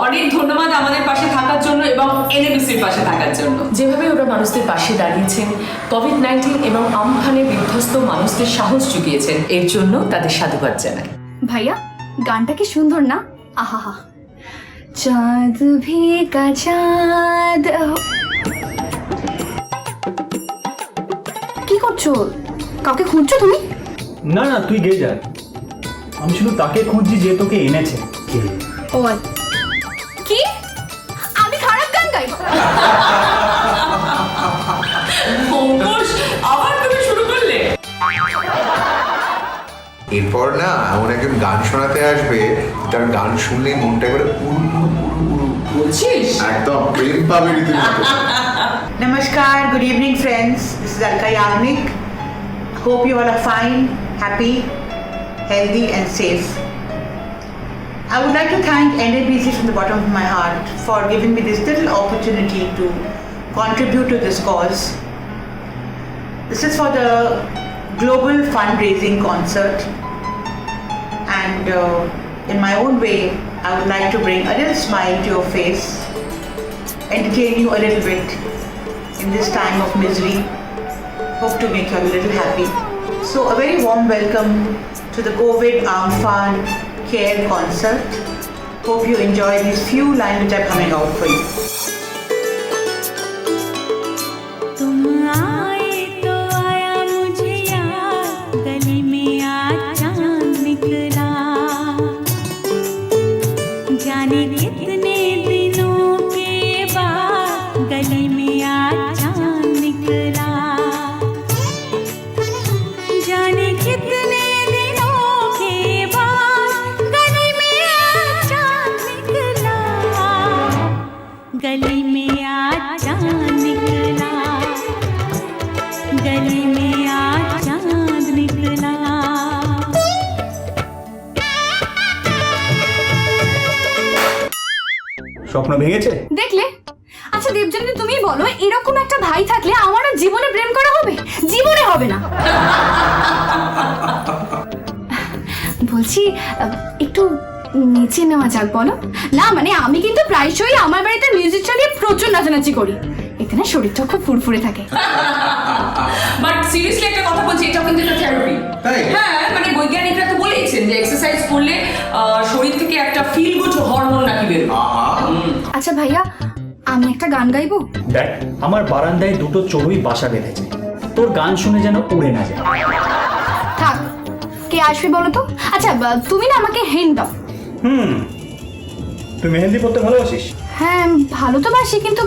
Speaker 2: অনেক ধন্যবাদ আমাদের পাশে থাকার জন্য এবং এনএবিসির পাশে থাকার জন্য। যেভাবে ওরা মানুষদের পাশে দাঁড়িয়েছেন, কোভিড-19 এবং আমফানে বিধ্বস্ত মানুষদের সাহস জুগিয়েছেন, এর জন্য তাদের সাধুবাদ জানাই।
Speaker 4: ভাইয়া, গানটা কি সুন্দর না? আহা, চাঁদ ভি কা চাঁদ। কি করছো? কাউকে খুঁজছো তুমি?
Speaker 5: না না, তুই গেয়ে যা, আমি শুধু তাকে খুঁজছি যে তোকে এনেছে।
Speaker 4: ও কি? আমি খারাপ
Speaker 2: অঙ্কুশ, আবার তুমি শুরু করলে?
Speaker 12: এরপর না এমন একজন গান শোনাতে আসবে, তার গান শুনলেই মনটা করে
Speaker 2: বলছিস?
Speaker 12: একদম প্রেম পাবে রীতিমতো।
Speaker 15: Namaskar, good evening friends. This is Alka Yagnik. Hope you all are fine, happy, healthy and safe. I would like to thank NABC from the bottom of my heart for giving me this little opportunity to contribute to this cause. This is for the global fundraising concert, and in my own way I would like to bring a little smile to your face, entertain you a little bit in this time of misery. Hope to make you a little happy. So a very warm welcome to the COVID Amphan Care concert. Hope you enjoy these few lines which are coming out for you.
Speaker 7: तुम आए तो आया मुझे याद, गली में आज चांद निकला, जाने कितने दिनों के बाद गली में आज चांद निकला, जाने कितने दिनों के बाद गली में आज चांद निकला, गली में आज चांद निकला, गली में आज चांद निकला।
Speaker 5: স্বপ্ন ভেঙেছে?
Speaker 4: দেখলে? আচ্ছা দেবজানি, তুমি বলো, এরকম একটা ভাই থাকলে আমার আর জীবনে প্রেম করা হবে? জীবনে হবে না। বলছি একটু নিচে নেওয়া যাক, বলো না? মানে আমি কিন্তু প্রায়শই আমার বাড়িতে মিউজিক চালিয়ে প্রচুর নাচানাচি করি, এতে না শরীরটা খুব ফুরফুরে থাকে।
Speaker 2: বাট সিরিয়াসলি একটা কথা বলছি, এটাও কিন্তু একটা থেরাপি। হ্যাঁ, মানে বৈজ্ঞানিকরা তো বলেইছেন যে এক্সারসাইজ করলে শরীর থেকে একটা ফিল গুড হরমোন নাকি বের হয়।
Speaker 4: আচ্ছা ভাইয়া, আমি একটা গান গাইবো?
Speaker 5: দেখ, আমার বারান্দায় দুটো চড়ুই বাসা বেঁধেছে, তোর গান শুনে যেন উড়ে না যায়।
Speaker 4: থাক, কে আসবে বলো তো? আচ্ছা তুমি না আমাকে হিন্ট দাও।
Speaker 5: তুই মেহেন্দি পড়তে ভালোবাসিস?
Speaker 4: হ্যাঁ ভালো তো বাসি, কিন্তু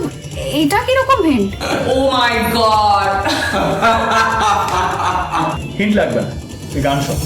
Speaker 4: এটা কিরকম হিন্ট?
Speaker 2: ও মাই গড,
Speaker 5: হিন্ট লাগবে না, তুই গান শোন।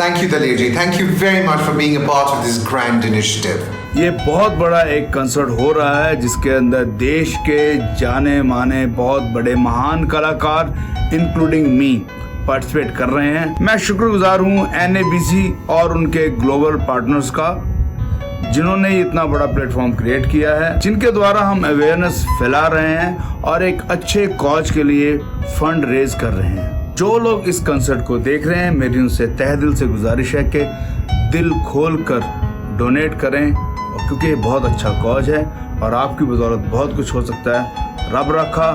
Speaker 12: Thank you Dalia ji, thank you very much for being a part of this grand initiative.
Speaker 16: ये बहुत बड़ा एक कंसर्ट हो रहा है जिसके अंदर देश के जाने माने बहुत बड़े महान कलाकार इंक्लूडिंग मी पार्टिसिपेट कर रहे हैं। मैं शुक्रगुजार हूँ NABC और उनके ग्लोबल पार्टनर्स का, जिन्होंने इतना बड़ा प्लेटफॉर्म क्रिएट किया है, जिनके द्वारा हम अवेयरनेस फैला रहे हैं और एक अच्छे कॉज के लिए फंड रेज कर रहे हैं। जो लोग इस कंसर्ट को देख रहे हैं, मेरी उनसे तहे दिल से गुजारिश है कि दिल खोल कर डोनेट करें, और क्योंकि ये बहुत अच्छा कॉज है और आपकी बदौलत बहुत कुछ हो सकता है। रब रखा,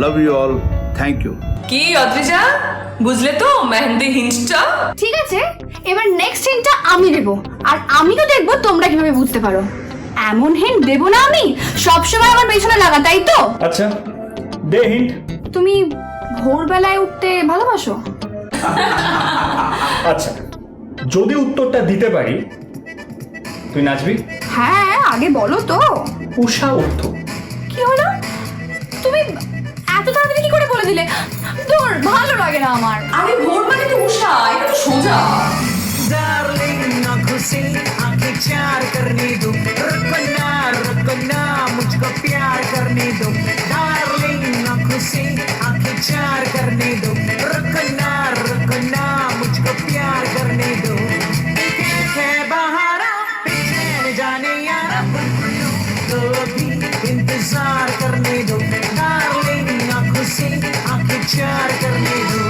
Speaker 16: love you all, thank you.
Speaker 2: কি অদ্রিজা, বুঝলে তো মেহেন্দি হিন্টটা?
Speaker 4: ঠিক আছে, এবার নেক্সট হিন্টটা আমি দেব, আর আমিও দেখবো তোমরা কিভাবে বুঝতে পারো। এমন হিন্ট দেব না আমি সবসময় আমার পেছনে লাগা, তাই তো?
Speaker 5: আচ্ছা দে হিন্ট।
Speaker 4: তুমি ভোরবেলায় উঠতে ভালোবাসো?
Speaker 5: আচ্ছা, যদি উত্তরটা দিতে পারি, তুই নাচবি?
Speaker 4: হ্যাঁ, আগে বলো তো।
Speaker 5: উষা উঠত।
Speaker 4: কি হলো? তুমি এত তাড়াতাড়ি কি করে বলে দিলে? তোর ভালো লাগে না আমার।
Speaker 2: আরে ভোর মানে তো উষা, এটা তো সোজা।
Speaker 17: डार्लिंग आंखों से आंखें चार करने दो, रुको ना मुझको प्यार करने दो। डार्लिंग आंखों से आंखें चार करने दो, रुको ना मुझको प्यार करने दो। है बहारा बेचैन जाने यारा, तो अभी इंतजार करने दो। डार्लिंग आंखों से आंखें चार करने दो।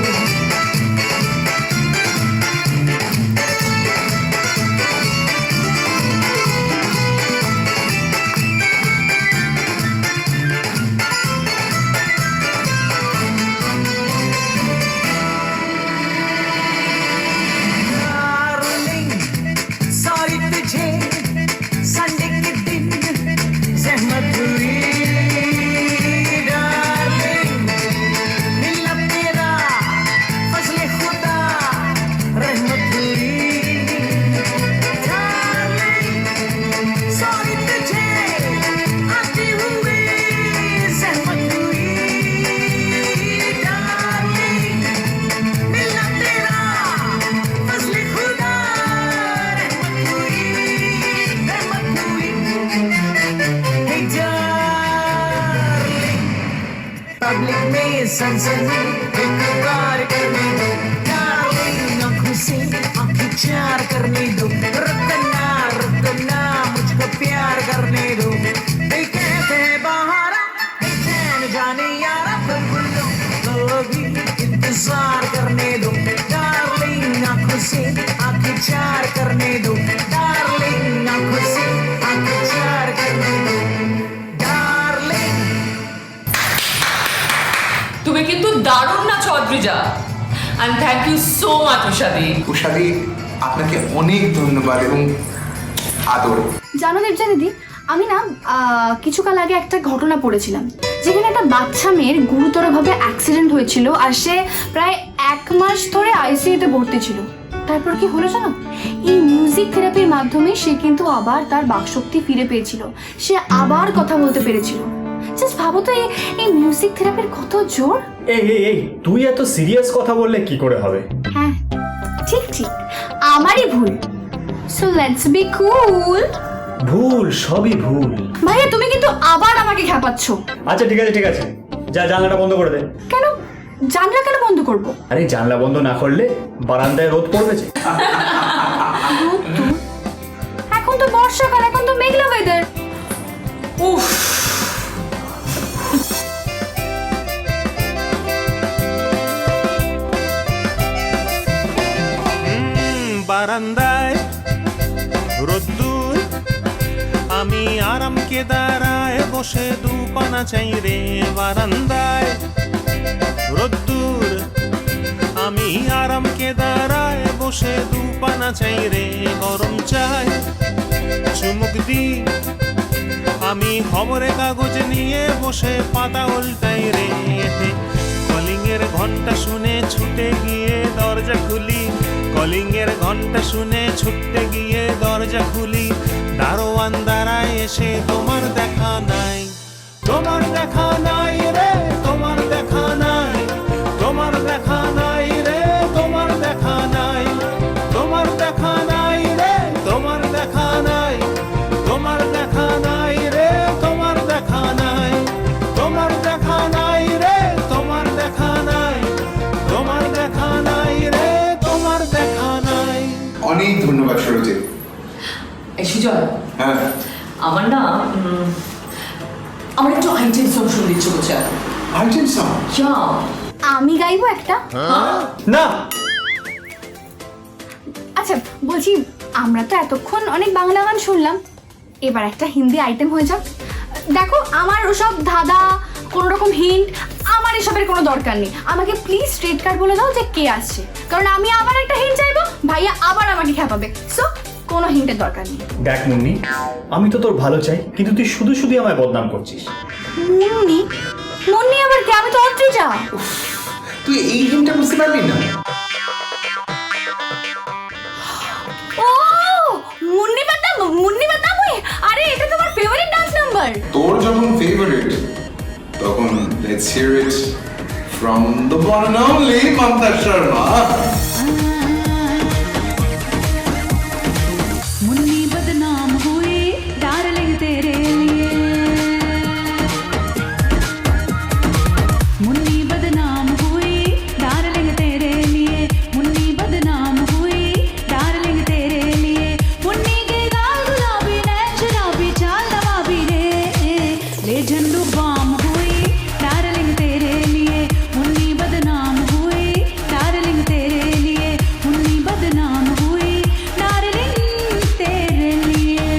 Speaker 17: पब्लिक में सनसनी इकरार करने दो। डार्लिंग आंखों से आंखें चार करने दो, रुको ना मुझको प्यार करने दो। कहते हैं बहारा बेचैन जाने यारा, तो अभी इंतजार करने दो। डार्लिंग आंखों से आंखें चार करने दो। डार्लिंग आंखों से आंखें चार करने दो।
Speaker 2: তুমি কিন্তু দারুণ না চৌধুরীজা, and thank you so much উষাদি।
Speaker 3: উষাদি, আপনাকে অনেক ধন্যবাদ এবং আদর।
Speaker 4: জানো দেবজা দিদি, আমি না কিছুকাল আগে একটা ঘটনা পড়েছিলাম, যেখানে একটা বাচ্চা মেয়ের গুরুতরভাবে অ্যাক্সিডেন্ট হয়েছিল আর সে প্রায় 1 মাস ধরে আইসিইউতে ভর্তি ছিল। তারপর কি হলো জানো? এই মিউজিক থেরাপির মাধ্যমে সে কিন্তু আবার তার বাকশক্তি ফিরে পেয়েছিল, সে আবার কথা বলতে পেরেছিল। জাস্ট ভাবো তো এই মিউজিক থেরাপির কত জোর।
Speaker 5: এই তুই এত সিরিয়াস কথা বললে কি করে হবে?
Speaker 4: হ্যাঁ ঠিক, আমারই ভুল। সো লেটস বি কুল।
Speaker 5: ভুল, সবই ভুল।
Speaker 4: ভাইয়া তুমি কিন্তু আবার আমাকে খেপাচ্ছ।
Speaker 5: আচ্ছা ঠিক আছে, যা জানলাটা বন্ধ করে দে।
Speaker 4: কেন জানলা কেন বন্ধ করব?
Speaker 5: আরে জানলা বন্ধ না করলে বারান্দায় রোদ পড়বে যে।
Speaker 4: এখন তো বর্ষাকাল, এখন তো মেঘলা ওয়েদার।
Speaker 2: উফ,
Speaker 18: বারান্দায় রোদ্দুর, আমি আরামকে দাঁড়ায় বসে দুপানা চাই রে। বারান্দায় রোদ্দুর, আমি আরামকে দাঁড়ায় বসে দুপানা চাই রে। গরম চাই চুমুক দি, আমি খবরের কাগজ নিয়ে বসে পাতা উল্টাই রে। কলিং এর ঘন্টা শুনে ছুটে গিয়ে দরজা খুলি, কলিং এর ঘন্টা শুনে ছুটতে গিয়ে দরজা খুলি। দারোয়ান দাঁড়ায় এসে তোমার দেখা নাই, তোমার দেখা নাই রে, তোমার দেখা নাই, তোমার দেখা নাই রে, তোমার দেখা নাই, তোমার দেখা নাই রে, তোমার দেখা নাই, তোমার দেখা নাই রে, তোমার দেখা নাই, তোমার দেখা নাই রে, তোমার দেখা নাই, তোমার দেখা নাই রে, তোমার দেখা নাই।
Speaker 3: অনেক ধন্যবাদ সরজিৎ।
Speaker 2: সুজয়,
Speaker 3: হ্যাঁ
Speaker 2: আমার না আমার একটু আইটেম সং শুনতে ইচ্ছে করছে।
Speaker 3: Item song?
Speaker 4: আমি গাইবো একটা।
Speaker 5: না
Speaker 4: আচ্ছা বলছি, আমরা তো এতক্ষণ অনেক বাংলা গান শুনলাম, এবার একটা হিন্দি আইটেম হয়ে যাক। দেখো আমার ওসব ধাঁধা, কোনো রকম হিন্ট, আমার এসবের কোনো দরকার নেই। আমাকে প্লিজ স্ট্রেট কাট বলে দাও যে কে আসছে, কারণ আমি আবার একটা হিন্ট চাইবো, ভাইয়া আবার আমাকে খেপাবে। সো কোনো হিন্টের দরকার নেই।
Speaker 5: দেখ মুন্নি, আমি তো তোর ভালো চাই, কিন্তু তুই শুধু আমায় বদনাম করছিস।
Speaker 4: মুন্নি? মুন্নি আবার কে? আমি তো অদ্রিজা।
Speaker 3: তুই এই হিন্টটা বুঝতে পারলি না?
Speaker 4: ও মুন্নি বাদাম, আরে এটা তোমার ফেভারিট ডান্স নাম্বার।
Speaker 3: তোর যখন ফেভারিট তখন let's hear it from the one and only Mamta Sharma.
Speaker 10: मुन्नी बदनाम हुई डार्लिंग तेरे लिए, मुन्नी बदनाम हुई डार्लिंग तेरे लिए, मुन्नी बदनाम हुई डार्लिंग तेरे लिए, मुन्नी के गाल गुलाबी नैन शराबी चाल नवाबी रे, ले झंडू बाम हुई डार्लिंग तेरे लिए, मुन्नी बदनाम हुई डार्लिंग तेरे लिए, मुन्नी बदनाम हुई डार्लिंग तेरे लिए।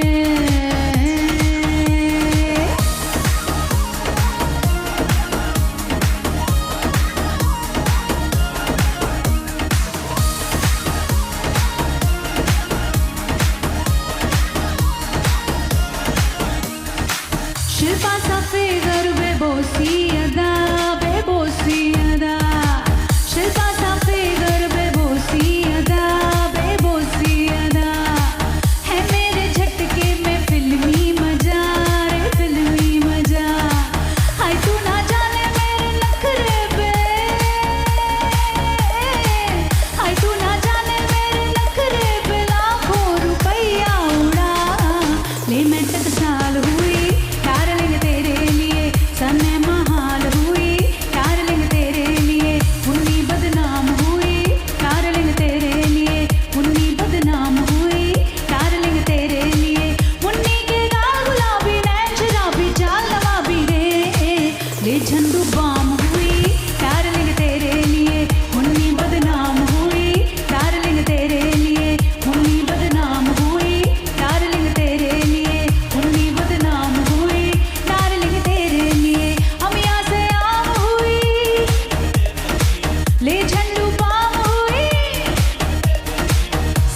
Speaker 10: शिल्पा सा फिगर बेबोसी अदा, बेबोसी अदा, शिल्पा सा फिगर बेबोसी अदा, बेबोसी अदा, है मेरे झटके में फिल्मी मजा रे, फिल्मी मजा, हाय तू ना जाने मेरे नखरे पे, हाय तू ना जाने मेरे नखरे पे लाखों रुपया उड़ा, ले मैं टकसाल हुई डार्लिंग तेरे लिए, सने महाल हुई डार्लिंग तेरे लिए, मुन्नी बदनाम हुई डार्लिंग तेरे लिए, मुन्नी बदनाम हुई डार्लिंग तेरे लिए, मुन्नी के गाल गुलाबी नैन शराबी चाल नवाबी रे, ले झंडू बाम हुई डार्लिंग तेरे लिए, मुन्नी बदनाम हुई डार्लिंग तेरे लिए, मुन्नी बदनाम हुई डार्लिंग तेरे लिए, मुन्नी बदनाम हुई डार्लिंग तेरे लिए, अमिया से आम हुई ले झंडू बाम हुई,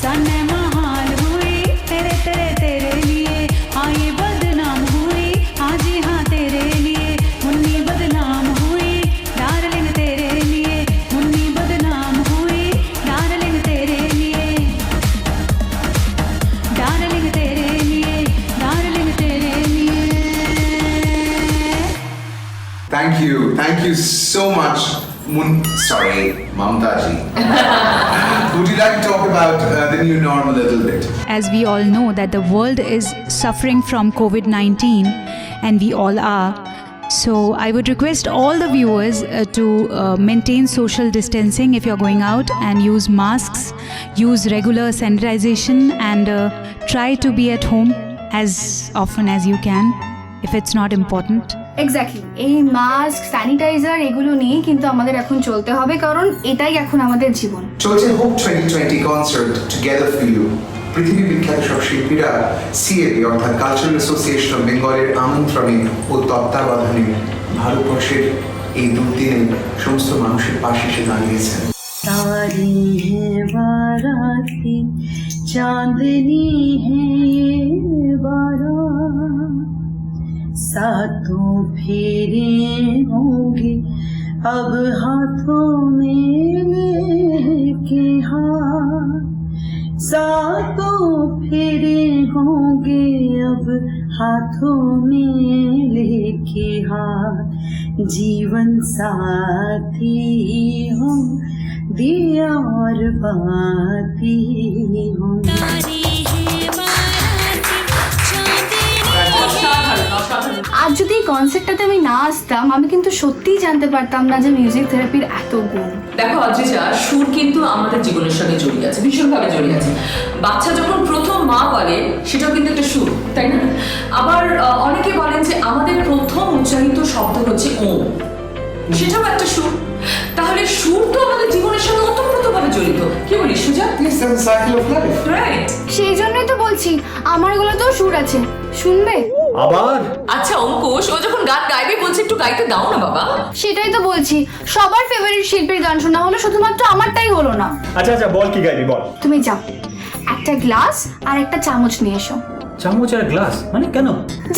Speaker 10: सने महाल हुई तेरे तेरे तेरे लिए, हाँ ये बदनाम हुई हाँ जी हाँ तेरे लिए, मुन्नी बदनाम हुई डार्लिंग तेरे लिए, मुन्नी बदनाम हुई डार्लिंग तेरे लिए, डार्लिंग तेरे लिए, डार्लिंग तेरे लिए।
Speaker 3: Thank you so much, Mamta ji. Would you like to talk about the new normal a little bit?
Speaker 19: As we all know that the world is suffering from COVID-19 and we all are. So I would request all the viewers to maintain social distancing if you're going out and use masks, use regular sanitization and try to be at home as often as you can if it's not important.
Speaker 4: Exactly, এই mask sanitiser এগুলো নিয়ে কিন্তু আমাদের এখন চলতে হবে, কারণ এটাই এখন আমাদের জীবন।
Speaker 3: চলছে Hope 2020 concert together for you. পৃথিবী বিখ্যাত সব শিল্পীরা সিএবি অর্থাৎ কালচারাল অ্যাসোসিয়েশন অফ বেঙ্গলের আমন্ত্রণে ও তত্ত্বাবধানে ভারতবর্ষের এই দুর্দিনে সমস্ত মানুষের পাশে এসে দাঁড়িয়েছেন।
Speaker 7: तारी है बाराती चांदनी है बारात, सातों फेरे होंगे अब हाथों में लेके हाथ, सातों फेरे होंगे अब हाथों में लेके हाथ, जीवन साथी हो दिया और बाती हो।
Speaker 4: আজ যদি এই কনসার্টটাতে আমি না আসতাম, আমি কিন্তু সত্যিই জানতে পারতাম না যে মিউজিক থেরাপির এত গুণ।
Speaker 2: দেখো অদ্রিজা, সুর কিন্তু আমাদের জীবনের সঙ্গে জড়িয়ে আছে, ভীষণভাবে জড়িয়ে আছে। বাচ্চা যখন প্রথম মা বলে সেটাও কিন্তু একটা সুর, তাই না? আবার অনেকে বলেন যে আমাদের প্রথম উচ্চারিত শব্দ হচ্ছে ওম, সেটাও একটা সুর। তাহলে সুর তো আমাদের জীবনের সঙ্গে ওতপ্রোতভাবে জড়িত। কি বলিস সুজা? রাইট,
Speaker 4: সেই জন্যই তো বলছি আমার গলাতেও সুর আছে, শুনবে?
Speaker 5: আবার
Speaker 2: আচ্ছা অঙ্কুশ, ও যখন গান গাইবে বলছে একটু গাইতে দাও না বাবা।
Speaker 4: সেটাই তো বলছি, সবার ফেভারিট শিল্পীর গান শোনা হলো, শুধুমাত্র আমারটাই হলো না।
Speaker 5: আচ্ছা আচ্ছা বল, কি গাইবি বল।
Speaker 4: তুমি যাও, একটা গ্লাস আর একটা চামচ নিয়ে এসো।
Speaker 5: চামচ আর গ্লাস মানে কেন?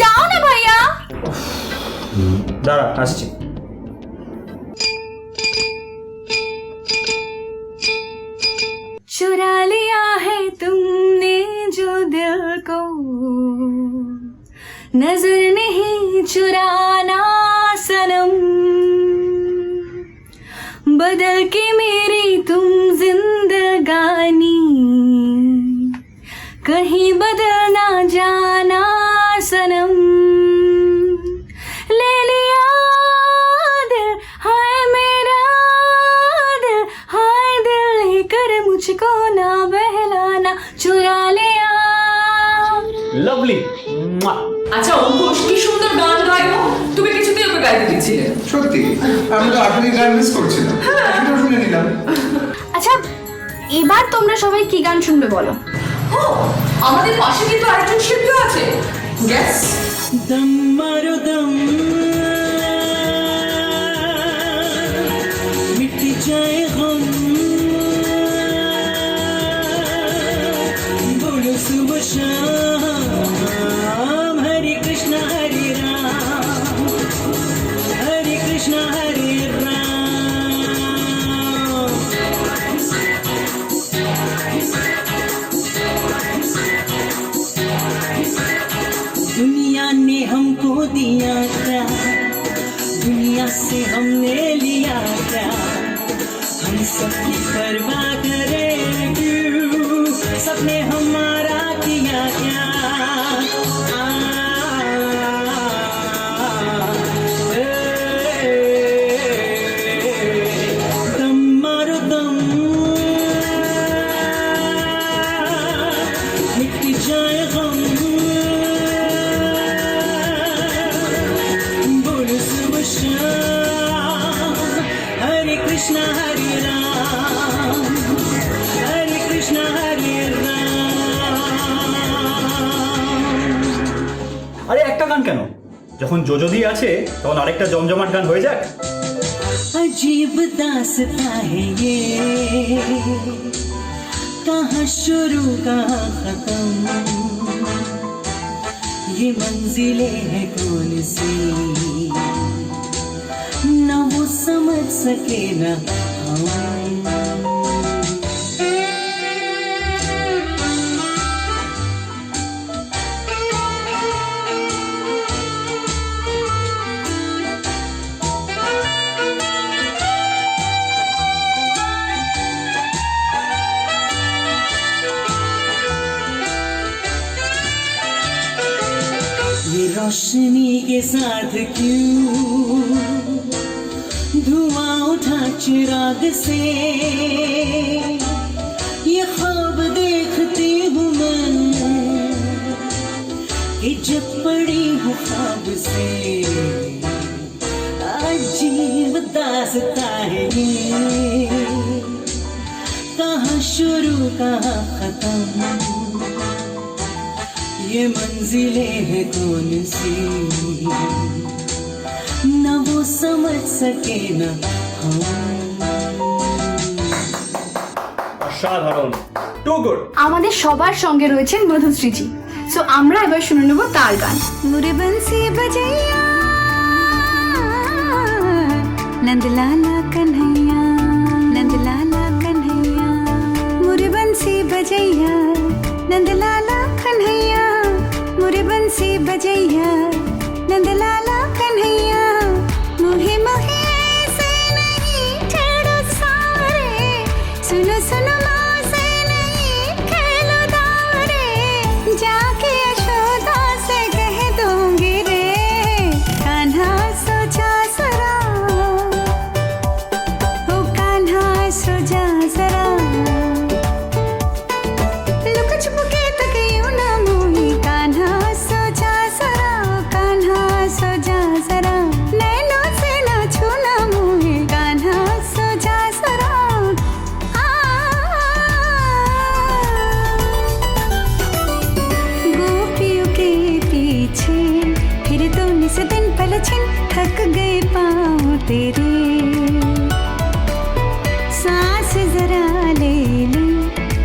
Speaker 4: যাও না ভাইয়া।
Speaker 5: দাঁড়া আসছি।
Speaker 4: नजर नहीं चुराना सनम, बदल के मेरी तुम जिंदगानी, कहीं बदल ना जाना सनम। ले लिया दिल, हाय मेरा दिल, हाय दिल लेकर मुझको ना बहलाना, चुरा लिया।
Speaker 5: লাভলি।
Speaker 2: আচ্ছা অঙ্কুশ, কি সুন্দর গান গাইবো, তুমি কিছুতেই ওকে গাইতে দিচ্ছিলে।
Speaker 3: সত্যি আমি তো আসলে গান মিস করছিলাম, সেটাও শুনে নিলাম।
Speaker 4: আচ্ছা এবার তোমরা সবাই কি গান শুনবে বলো?
Speaker 2: ও আমাদের পাশে কিন্তু আরেকজন শিল্পী আছে, গ্যাস।
Speaker 17: दम मारो दम, मिट जाए गम, बोलो सुबह शाम, हरे कृष्णा हरे राम, हरे कृष्णा हरे राम। दुनिया ने हमको दिया क्या, दुनिया से हमने लिया क्या, हम सबकी परवाह करें क्यों, सबने हमारा किया क्या। दम मारो दम, मिट जाए गम, बोलो सुबह शाम, हरे कृष्णा हरे राम, हरे कृष्णा हरे राम।
Speaker 5: আরে একটা গান কেন, যখন যোজদি আছে তখন আরেকটা জমজমাট গান হয়ে যাক।
Speaker 17: अजीब दास्ता है ये, कहाँ शुरू कहाँ खत्म, ये मंजिलें हैं कौन सी, न वो समझ सके न हम। ये रोशनी के साथ क्यों धुआं उठा चिराग से, ये ख्वाब देखती हूँ मैं कि जब पड़ी हूँ ख्वाब से, अजीब दास्ता है ये, कहाँ शुरू कहाँ खत्म, ये मंजिलें हैं कौन सी, न वो समझ सके न हम।
Speaker 5: অসাধারণ, টু গুড।
Speaker 4: আমাদের সবার সঙ্গে রয়েছেন মধুশ্রীজি, সো আমরা এবার শুনে নেব তার গান।
Speaker 7: मुरे बंसी बजैया, नंदलाला कन्हैया, नंदलाला कन्हैया, मुरे बंसी बजैया, नंदलाला कन्हैया, मुरे बंसी बजैया, नंदलाला कन्हैया, मोहे मोहे ऐसे नहीं छेड़ो सारे, सुनो सुनो माँ से नहीं खेलो दारे, जाके यशोदा से कह दूंगी रे, कान्हा सोचा सरा, ओ कान्हा सोचा सरा, लुक छुप के तक यूं ना मोही, कान्हा सोचा सरा, ओ कान्हा सोचा सरा, नैनों से ना छूना मोही, कान्हा सोचा सरा। गोपियों के पीछे फिर तो निस दिन पलछिन, थक गए पाँव तेरे, सांस जरा ले ले,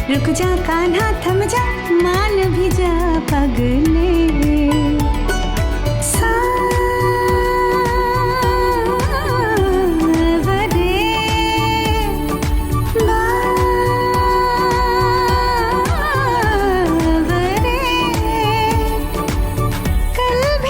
Speaker 7: रुक जा कान्हा थम जा, मान भी जा पगले, सावरे बावरे, कल भी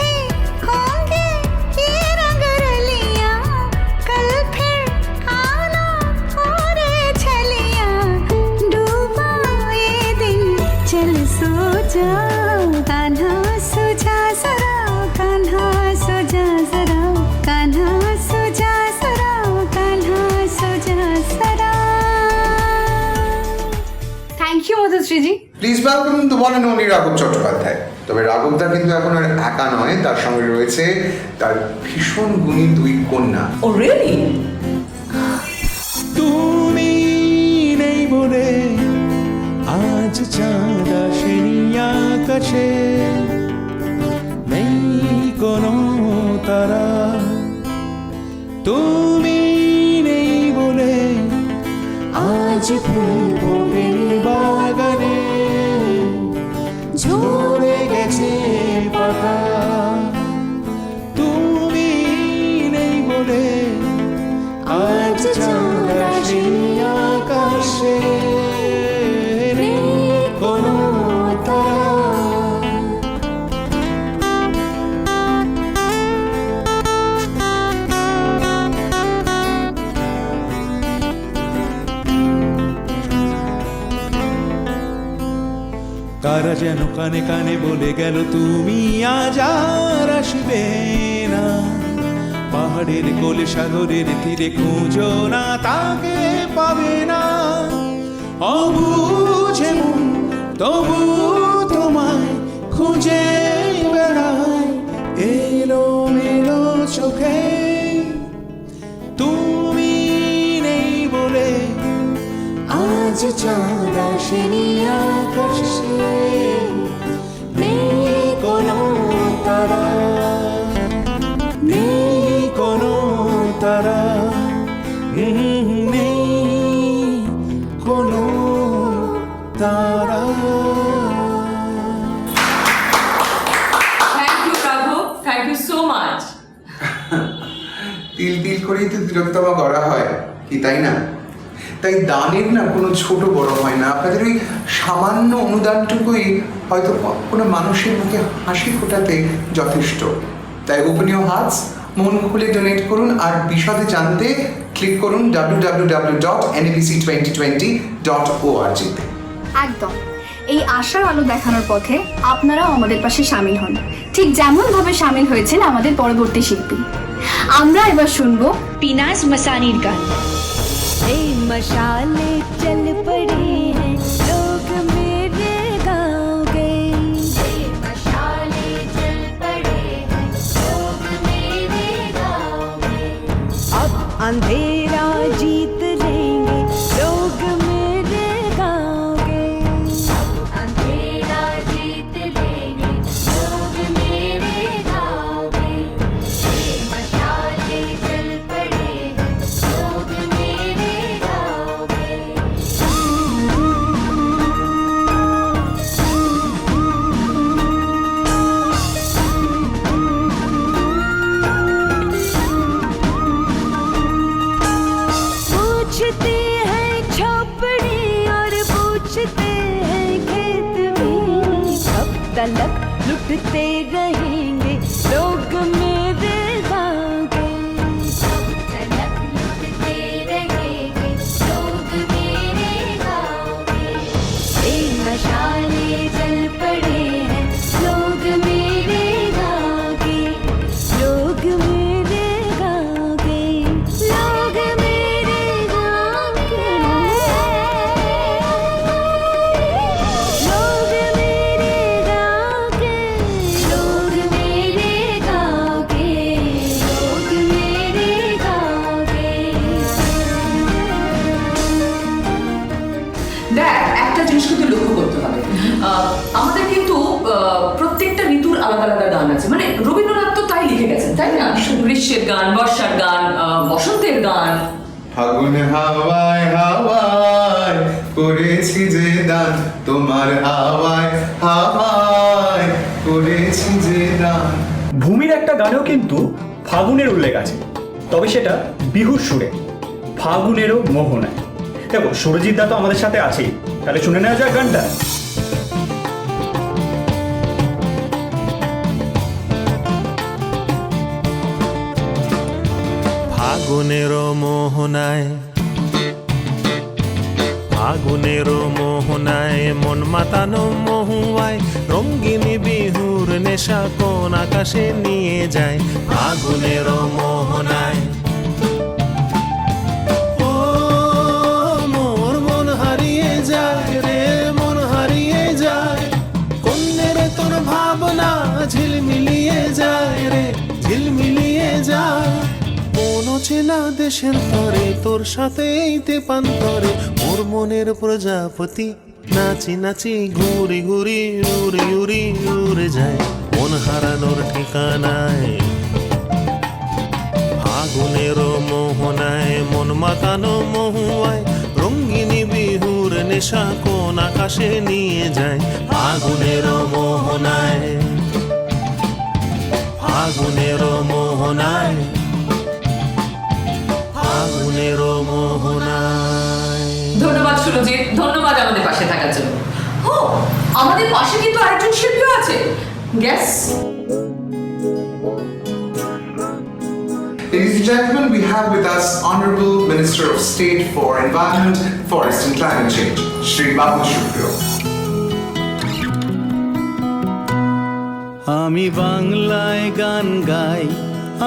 Speaker 4: মাধুশ্রীজি।
Speaker 12: Please welcome the one and only রাঘব চট্টোপাধ্যায়। তবে রাঘবদা কিন্তু এখন আর একা নয়, তার সঙ্গে রয়েছে তার ভীষণ গুণী দুই কন্যা।
Speaker 2: ও রিয়েলি?
Speaker 18: তুমি নেই বলে আজ চাঁদ আসেনি আকাশে, নেই কোনো তারা। তুমি নেই বলে আজ ফুল ফোটেনি বাগানে, ঝরে গেছে পাতা। তুমি নেই বলে আজ চাঁদ আসেনি আকাশে, নেই কোনো তারা। তারা যেন কানে কানে বলে গেল তুমি আজ আর আসবে না। পাহাড়ের কোলে সাগরের তীরে খুঁজো না, তাকে পাবে না। অবুঝে মন তবু তোমায় খুঁজে বেড়ায় এলো মেলো চোখে। তুমি নেই বলে আজ চাঁদ আসেনি আকাশে, নেই কোনো তারা, নেই কোনো তারা, নেই কোনো তারা।
Speaker 2: থ্যাংক ইউ রাঘব, থ্যাংক ইউ সো মাচ।
Speaker 12: তিল তিল করেই তো তিলোত্তমা করা হয়, কি তাই না? তাই দানের না কোনো ছোট বড় হয় না। আপনাদের ওই সামান্য অনুদানটুকুই হয়তো কোনো মানুষের মুখে হাসি ফোটাতে যথেষ্ট। তাই ওপেন ইউর হার্টস, মন খুলে ডোনেট করুন। আর বিশদে জানতে ক্লিক করুন www.nbc2020.org তে।
Speaker 4: একদম এই আশার আলো দেখানোর পথে আপনারাও আমাদের পাশে সামিল হন, ঠিক যেমনভাবে সামিল হয়েছেন আমাদের পরবর্তী শিল্পী। আমরা এবার শুনবো
Speaker 19: পিনাজ মাসানির গান।
Speaker 7: मशाले चल पड़े हैं लोग मेरे गाँव के, मशाले चल पड़े हैं लोग मेरे गाँव के। अब अंधेरा जीत लेंगे लोग मेरे गाँव के, अब अंधेरा जीत लेंगे लोग मेरे गाँव के। मशाले चल पड़े हैं लोग मेरे गाँव के। पूछते हैं झोपड़ी और पूछते हैं खेत में, कब तलक लुटते रहेंगे लोग मेरे गाँव के, कब तलक लुटते रहेंगे लोग मेरे गाँव के। ये मशाले जल पड़े हैं लोग मेरे गाँव के, लोग मेरे गाँव के, लोग मेरे गाँव के, लोग मेरे गाँव के, लोग मेरे गाँव के, लोग मेरे गाँव के।
Speaker 2: দেখ, একটা জিনিস কিন্তু লক্ষ্য করতে হবে, আমাদের কিন্তু প্রত্যেকটা ঋতুর আলাদা আলাদা গান আছে। মানে রবীন্দ্রনাথ তো তাই লিখে গেছেন, তাই না? গ্রীষ্মের গান, বর্ষার গান, বসন্তের গান।
Speaker 12: ফাগুন হাওয়ায় হাওয়ায় করেছি যে দান, তোমার হাওয়ায় হাওয়ায় করেছি যে দান।
Speaker 5: ভূমির একটা গানেও কিন্তু ফাগুনের উল্লেখ আছে, তবে সেটা বিহুর সুরে, ফাগুনেরও মোহনায়। দেখো সুরজিৎ দা তো আমাদের সাথে আছেই, তাহলে শুনে নেওয়া যাক গানটা।
Speaker 18: ফাগুনের মোহনায়, ফাগুনের মোহনায় মন মাতানো মহুয়ায়, রঙিন বিহুর নেশা কোন আকাশে নিয়ে যায়। ফাগুনের মোহনায় ও মোর মন হারিয়ে যায় রে, মন অচেনা দেশের তরে তোর সাথে এই তেপান্তরে মোর মনের প্রজাপতি নাচি নাচি ঘুরি ঘুরি উড়ি উড়ি উড়ে যায় মন হারানোর ঠিকানায় ফাগুনের মোহনায় মন মাতানো মহুয়ায় রঙ্গিনী বিহুর নেশা কোন আকাশে নিয়ে যায় ফাগুনের মোহনায় ফাগুনের মোহনায় ফাগুনের মোহনায়।
Speaker 2: ধন্যবাদ সুরজিৎ, ধন্যবাদ আমাদের পাশে থাকার জন্য। ও, আমাদের পাশে কিন্তু আরেকজন শিল্পীও আছে। Gas
Speaker 3: Ladies and gentlemen, we have with us Honorable Minister of State for Environment, Forest and Climate Change, Shri Babul Supriyo.
Speaker 20: আমি বাংলায় গান গাই,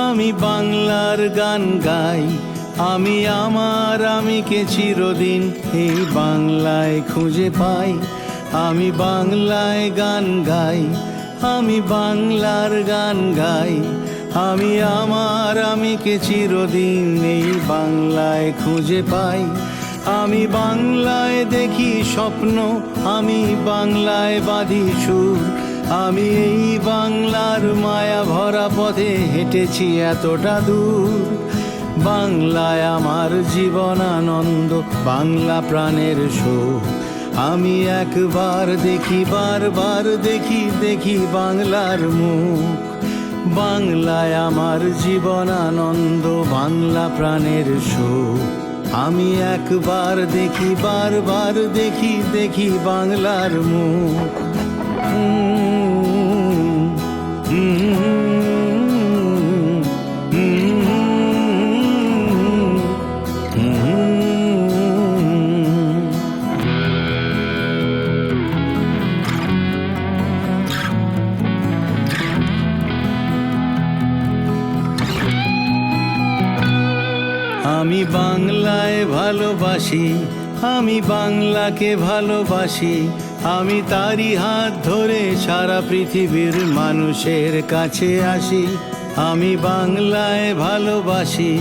Speaker 20: আমি বাংলার গান গাই, আমি আমার আমিকে চিরদিন এই বাংলায় খুঁজে পাই। আমি বাংলায় গান গাই, আমি বাংলার গান গাই, আমি আমার আমিকে চিরদিন এই বাংলায় খুঁজে পাই। আমি বাংলায় দেখি স্বপ্ন, আমি বাংলায় বাঁধি সুর, আমি এই বাংলার মায়া ভরা পথে হেঁটেছি এতটা দূর। বাংলায় আমার জীবন আনন্দ, বাংলা প্রাণের সুখ। আমি একবার দেখি, বারবার দেখি, দেখি বাংলার মুখ। বাংলায় আমার জীবন আনন্দ, বাংলা প্রাণের সুখ। আমি একবার দেখি, বারবার দেখি, দেখি বাংলার মুখ। আমি বাংলায় ভালোবাসি, আমি বাংলাকে ভালোবাসি, আমি তারই হাত ধরে সারা পৃথিবীর মানুষের কাছে আসি। আমি বাংলায় ভালোবাসি,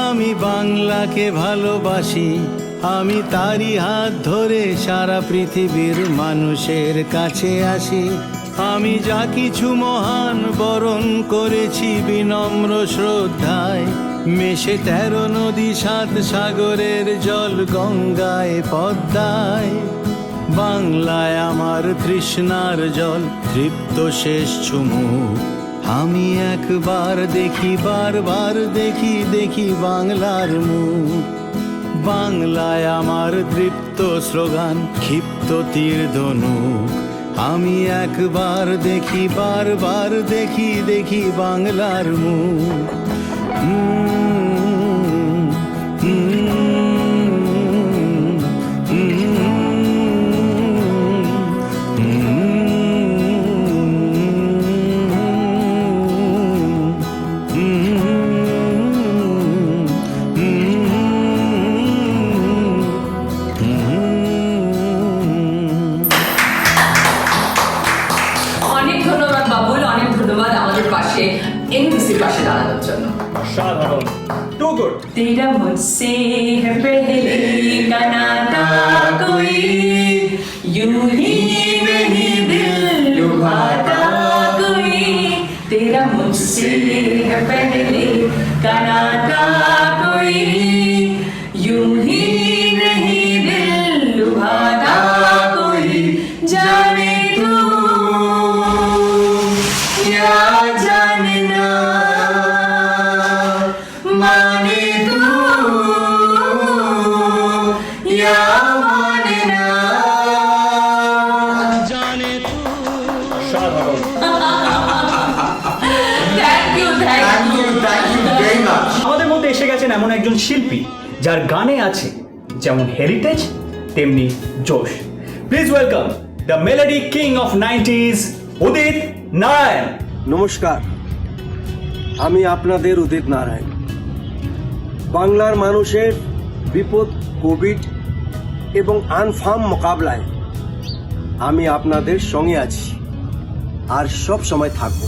Speaker 20: আমি বাংলাকে ভালোবাসি, আমি তারই হাত ধরে সারা পৃথিবীর মানুষের কাছে আসি। আমি যা কিছু মহান বরণ করেছি বিনম্র শ্রদ্ধায়, মেশে 13 নদী 7 সাগরের জল গঙ্গায় পদ্মায়। বাংলায় আমার তৃষ্ণার জল তৃপ্ত শেষ চুমুক। আমি একবার দেখি, বারবার দেখি, দেখি বাংলার মুখ। বাংলায় আমার তৃপ্ত স্লোগান, ক্ষিপ্ত তীর ধনুক। আমি একবার দেখি, বারবার দেখি, দেখি বাংলার মুখ।
Speaker 2: অনেক ধন্যবাদ বাবুল, অনেক ধন্যবাদ আমাদের পাশে এনবিসির পাশে দাঁড়ানোর জন্য।
Speaker 5: সাধারণ টু গুড।
Speaker 2: तेरा मुझसे है पहले का नाता कोई, यूं ही नहीं दिल लुभाता कोई। तेरा मुझसे है पहले का नाता कोई, यूं ही नहीं दिल लुभाता कोई। जाने तू या जाने ना, माने तू या माने ना, जाने तू।
Speaker 5: সাধারণ।
Speaker 2: Thank you, thank you,
Speaker 3: thank you very much.
Speaker 5: আমাদের মধ্যে এসে গেছেন এমন একজন শিল্পী যার গানে আছে যেমন হেরিটেজ তেমনি জোশ। Please welcome the melody king of 90s, Udit Narayan.
Speaker 21: নমস্কার, আমি আপনাদের উদিত নারায়ণ। বাংলার মানুষের বিপদ, কোভিড এবং আনফার্ম মোকাবলায় আমি আপনাদের সঙ্গে আছি আর সব সময় থাকব।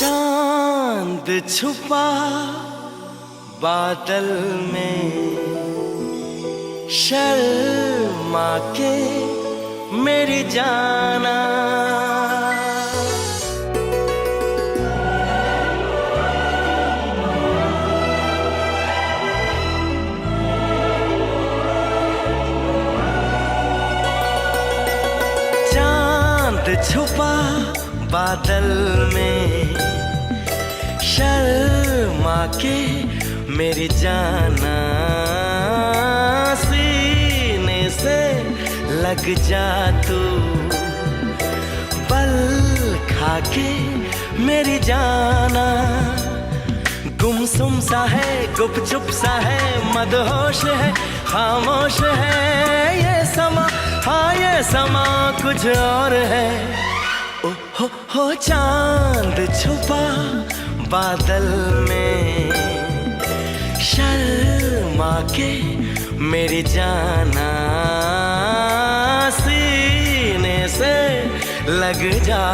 Speaker 17: चांद छुपा बादल में शर्मा के मेरी जाना चांद छुपा बादल में शर्मा के मेरी जाना सीने से लग जा तू पल खा के मेरी जाना गुमसुम सा है गुपचुप सा है मदहोश है खामोश है ये समा हाँ ये समा कुछ और है ओ हो चांद छुपा बादल में शर्मा के मेरी जाना सीने से लग जा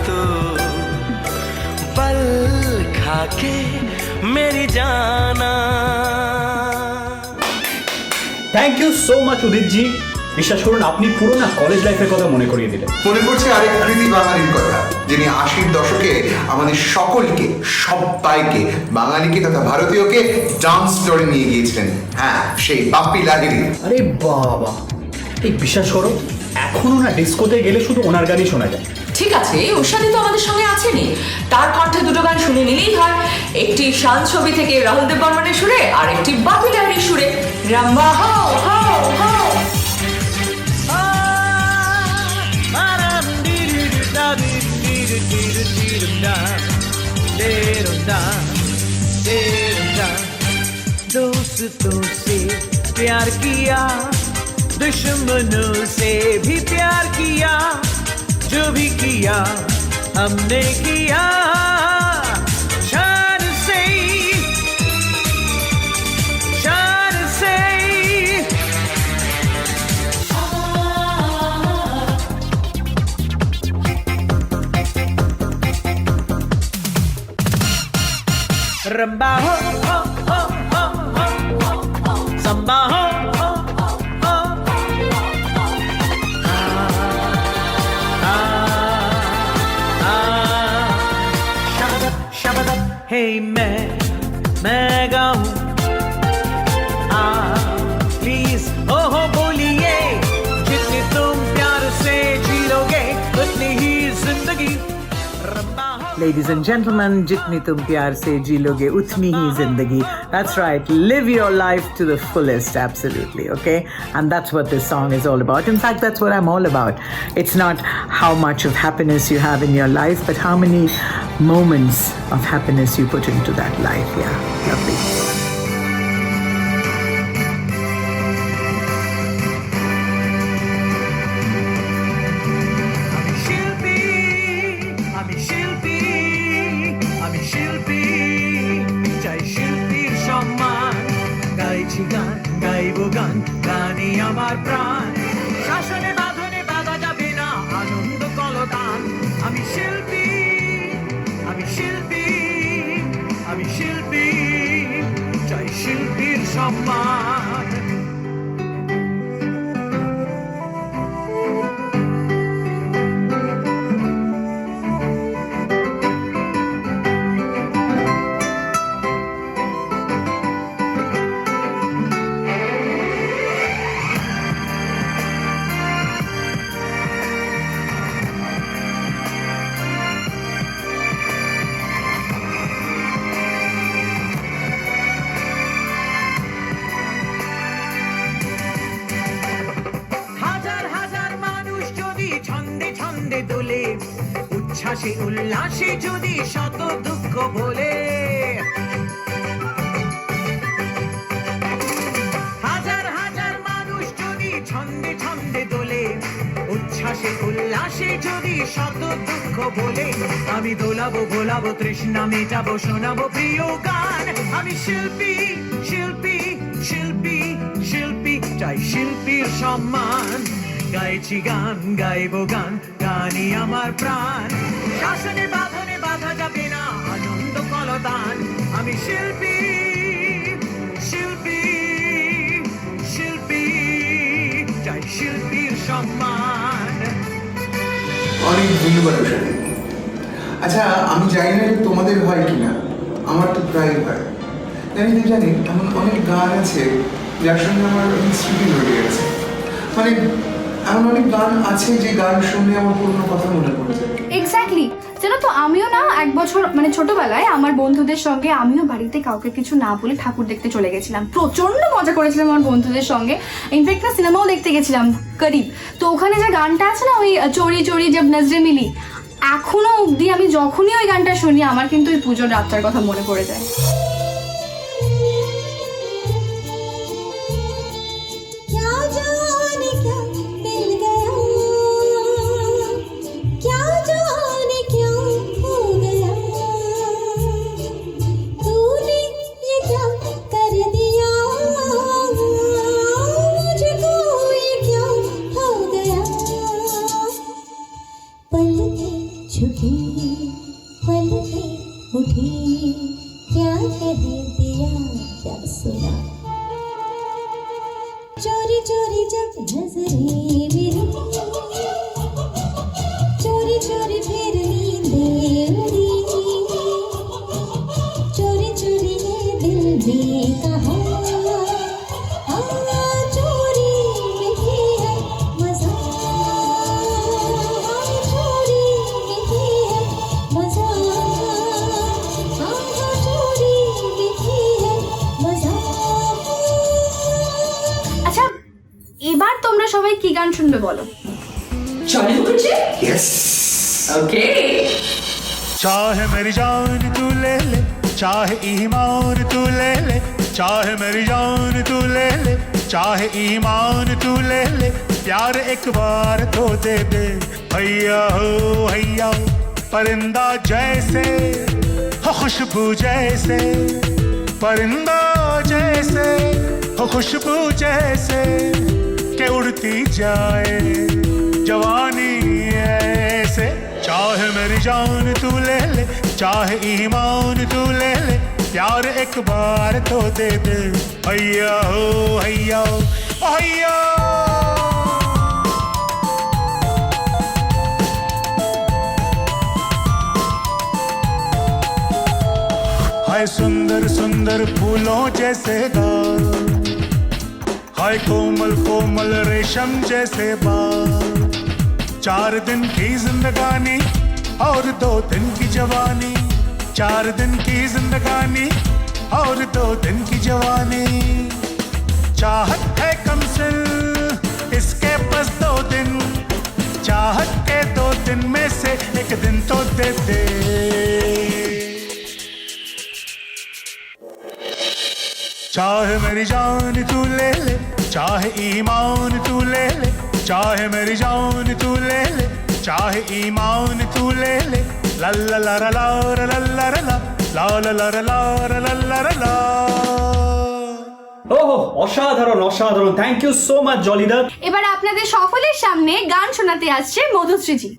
Speaker 17: तू पल खा के मेरी जाना
Speaker 5: থ্যাংক ইউ সো মাচ উদিত জি বিশ্বাস করুন আপনি পুরোনো কলেজ লাইফের কথা মনে করিয়ে দিলেন
Speaker 3: মনে পড়ছে আরেক কৃতি বাঙালির কথা যিনি 80-র দশকে আমাদের সকলকে সবাইকে বাঙালিকে তথা ভারতীয়কে ডান্স ফ্লোরে নিয়ে গিয়েছিলেন হ্যাঁ সেই বাপ্পি লাহিড়ী
Speaker 5: আরে বাবা এই বিশ্বাস করো এখনো না ডিস্কোতে গেলে শুধু ওনার গানই শোনা যায়
Speaker 2: ঠিক আছে উষাদি তো আমাদের সঙ্গে আছেনই তার কণ্ঠে দুটো গান শুনে নিলেই হয় একটি শান ছবি থেকে রাহুল দেব বর্মনের সুরে আর একটি বাপি লাহিড়ীর সুরে রাম্বা হাও হাও হাও
Speaker 17: दोस्तों से प्यार किया दुश्मनों से भी प्यार किया जो भी किया हमने किया शान से शान से रंबा हो संबा हो हे मैं गाऊं प्लीज हो बोलिए जितनी तुम प्यार से जी लोगे उतनी ही जिंदगी Ladies and gentlemen, jitni tum pyar se ji loge utni hi zindagi. That's right. Live your life to the fullest, absolutely, okay? And that's what this song is all about. In fact, that's what I'm all about. It's not how much of happiness you have in your life, but how many moments of happiness you put into that life. Yeah, lovely. গাইবো গান গানে আমার প্রাণ শাসনে বাঁধনে বাধা যাবে না আনন্দ কলতান আমি শিল্পী আমি শিল্পী আমি শিল্পী চাই শিল্পীর সম্মান দোলে উচ্ছ্বাসে উল্লাসে যদি শত দুঃখ ভোলে হাজার হাজার মানুষ যদি ছন্দে ছন্দে দোলে উচ্ছ্বাসে উল্লাসে যদি শত দুঃখ ভোলে আমি দোলাবো ভোলাবো তৃষ্ণা মেটাবো শোনাবো প্রিয় গান আমি শিল্পী শিল্পী শিল্পী শিল্পী চাই শিল্পীর সম্মান গাইছি গান গাইবো গান গানই আমার প্রাণ শাসনে বাঁধনে বাধা যাবে না আনন্দ কলতান আমি শিল্পী
Speaker 12: ধন্যবাদ সাথে। আচ্ছা, আমি জানি না তোমাদের হয় কিনা, আমার তো প্রায় হয়। জানি এমন অনেক গান আছে যার সঙ্গে আমার অনেক স্মৃতি জড়িয়ে গেছে। মানে এমন অনেক গান আছে যে গান শুনে আমার পুরোনো কথা মনে পড়ে যায়।
Speaker 4: এক্স্যাক্টলি। জানো তো, আমিও না এক বছর মানে ছোটবেলায় আমার বন্ধুদের সঙ্গে আমিও বাড়িতে কাউকে কিছু না বলে ঠাকুর দেখতে চলে গেছিলাম। প্রচন্ড মজা করেছিলাম আমার বন্ধুদের সঙ্গে। ইনফ্যাক্ট না সিনেমাও দেখতে গেছিলাম করিব। তো ওখানে যে গানটা আছে না, ওই চোরি চোরি জব নজরে মিলি, এখনো অবধি আমি যখনই ওই গানটা শুনি আমার কিন্তু ওই পুজোর রাতটার কথা মনে পড়ে যায়।
Speaker 7: चोरी चोरी जब नजरें मिली, चोरी चोरी फिर नींदें उड़ी, चोरी चोरी ये दिल ने कहा, चोरी में भी है मजा, चोरी में भी है मजा, चोरी में भी है मजा।
Speaker 4: আচ্ছা, এবার তোমরা সবাই কি গান শুনবে বলো?
Speaker 2: জনি মুখার্জি?
Speaker 12: यस।
Speaker 2: ওকে।
Speaker 18: चाहे मेरी जान तू ले ले, चाहे ईमान तू ले ले, चाहे मेरी जान तू ले ले, चाहे ईमान तू ले ले, प्यार एक बार तो दे दे। हैया हो परिंदा जैसे हो खुशबू जैसे, परिंदा जैसे हो खुशबू जैसे, के उड़ती जाए जवानी ऐसे। चाहे मेरी जान तू ले ले, चाहे ईमान तू ले ले, प्यार एक बार तो दे दे। हैया हो हैया। हाय सुंदर सुंदर फूलों जैसे गाल, हाय कोमल कोमल रेशम जैसे बाल, 4 दिन की जिंदगानी और 2 दिन की जवानी, 4 दिन की जिंदगानी और 2 दिन की जवानी। चाहत है कमसिन इसके बस 2 दिन, चाहत के 2 दिन में से 1 दिन तो दे दे। चाहे मेरी जान तू ले ले, चाहे ईमान तू ले ले, चाहे मेरी जान तू ले ले, चाहे ईमान तू ले ले। ला ला ला ला ला ला ला ला ला ला ला ला ला ला।
Speaker 5: ওহো, অসাধারণ অসাধারণ, থ্যাংক ইউ সো মাচ জলিদা।
Speaker 4: এবার আপনাদের সকলের সামনে গান শোনাতে আসছে মধুশ্রীজি।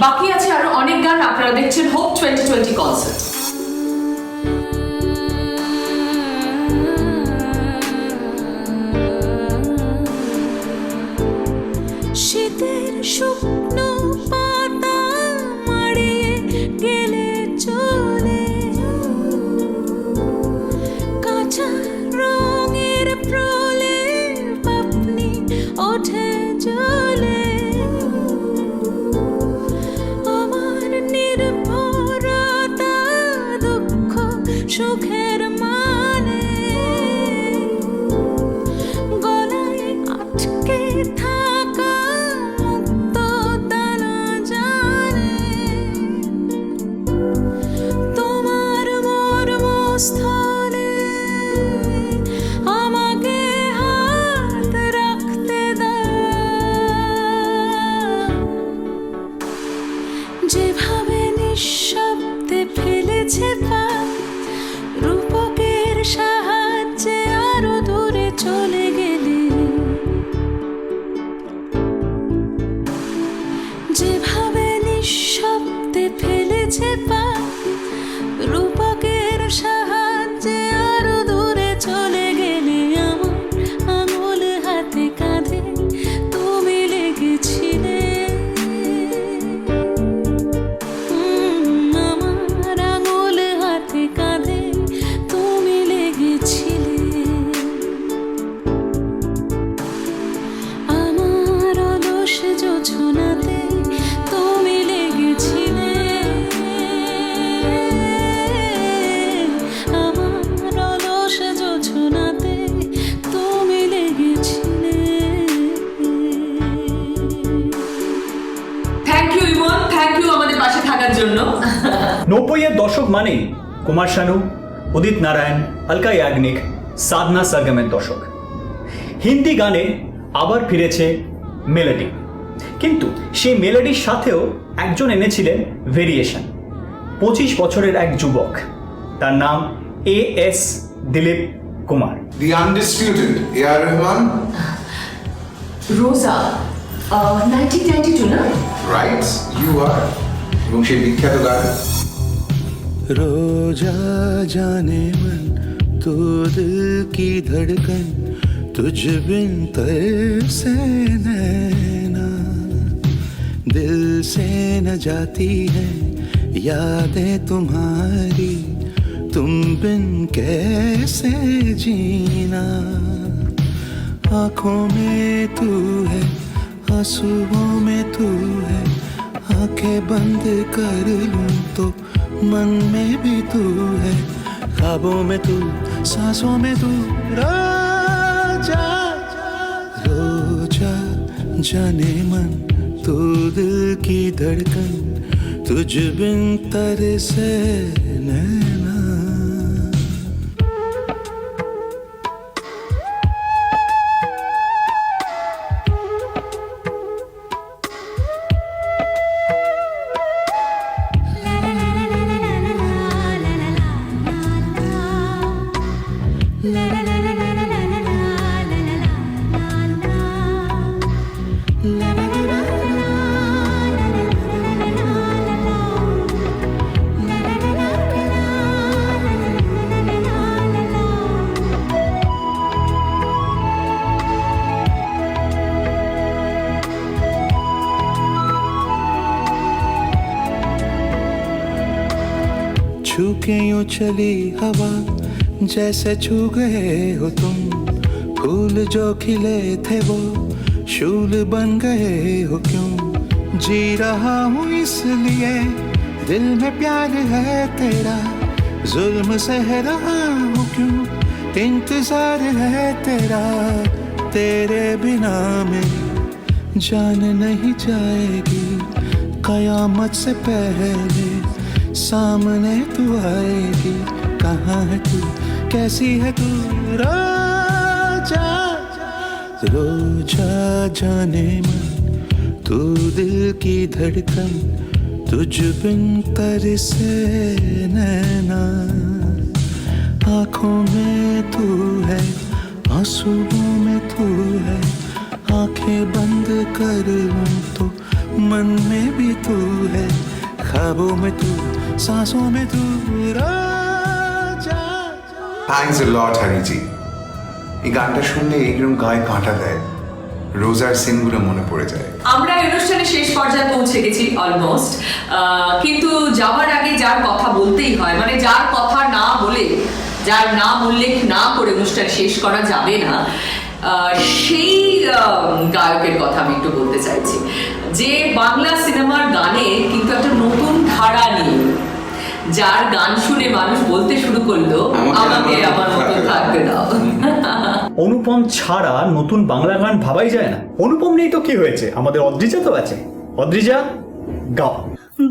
Speaker 2: বাকি আছে আরো অনেক গান। আপনারা দেখছেন হোপ 2020 কনসার্ট।
Speaker 10: শীতের শুকনো পাতা মাড়িয়ে গেলে চলে, কাঁচা রঙের প্রলেপ আপনি ওঠে জ্বলে, আমার নির্ভরতা দুঃখ সুখের মানে গলায় আটকে থাকা মুক্ত দানা জানে, তোমার মর্মস্থলে আমাকে হাত রাখতে দাও, যেভাবে নিঃশব্দে ফেলেছে পা রূপকের সাহায্যে আরো দূরে চলে গেলে, যেভাবে নিঃশব্দে ফেলেছে পা রূপকের সাহায্যে আরো দূরে চলে গেলে, আমার আঙুল হাতে কাঁধে তুমি লেগেছিলে, আমার আঙুল হাতে কাঁধে তুমি লেগেছিলে, আমার অলস জোছনাতে তুমি লেগেছিলে, আমার অলস জোছনাতে তুমি লেগেছিলে।
Speaker 2: Thank you Imon, thank you আমাদের পাশে থাকার জন্য।
Speaker 5: 90-এর দশক মানেই কুমার শানু, উদিত নারায়ণ, আলকা ইয়াগনিক, সাধনা সরগমের দশক। হিন্দি গানে আবার ফিরেছে মেলোডি, কিন্তু সেই মেলোডির সাথেও একজন এনেছিলেন ভেরিয়েশন। 25 বছরের এক যুবক, তার নাম AS Dilip Kumar.
Speaker 3: The undisputed A.R. Rahman,
Speaker 2: রোজা 1992 না?
Speaker 3: right? You are. এবং সেই বিখ্যাত গান
Speaker 20: रोजा जाने मन तो दिल की धड़कन तुझ बिन तरसे नैना, दिल से न जाती है यादें तुम्हारी, तुम बिन कैसे जीना, आँखों में तू है आंसुओं में तू है, आंखें बंद कर लूं तो मन में भी तू है, ख्वाबों में तू सांसों में तू, रोजा रोजा जाने मन तू दिल की धड़कन तुझ बिन तरसे नैना। छू के यूं चली हवा जैसे छू गए हो तुम, फूल जो खिले थे वो शूल बन गए हो क्यों, जी रहा हूँ इसलिए दिल में प्यार है तेरा, जुल्म सह रहा हूँ क्यों, इंतजार है तेरा, तेरे बिना मेरी जान नहीं जाएगी, कयामत से पहले सामने तू आएगी, कहाँ है तू कैसी है तू, रोजा रोजा जाने मन तू दिल की धड़कन तुझ बिन तरसे नैना, आँखों में तू है आंसुओं में तू है, आंखें बंद कर लूं तो मन में भी तू है, ख्वाबों में तू, सांसों में तू, राजा।
Speaker 3: থ্যাঙ্কস এ লট হরিজি। এই গানটা শুনলে এইরকম গায়ে কাঁটা দেয়, রোজার সিনগুলো মনে পড়ে যায়।
Speaker 2: আমরা এই অনুষ্ঠানের শেষ পর্যায়ে পৌঁছে গেছি অলমোস্ট, কিন্তু যাওয়ার আগে যার কথা বলতেই হয়, মানে যার কথা না বলে, যার নাম উল্লেখ না করে অনুষ্ঠান শেষ করা যাবে না, সেই গায়কের কথা আমি একটু বলতে চাইছি, যে বাংলা সিনেমার গানে কিন্তু একটা নতুন ধারা নিয়ে, যার গান শুনে মানুষ বলতে শুরু করলো আমাকে আমার মতো থাকতে দাও।
Speaker 5: অনুপম ছাড়া নতুন বাংলা গান ভাবাই যায় না। অনুপম নেই তো কি হয়েছে, আমাদের অদ্রিজা তো আছে। অদ্রিজা, গাও।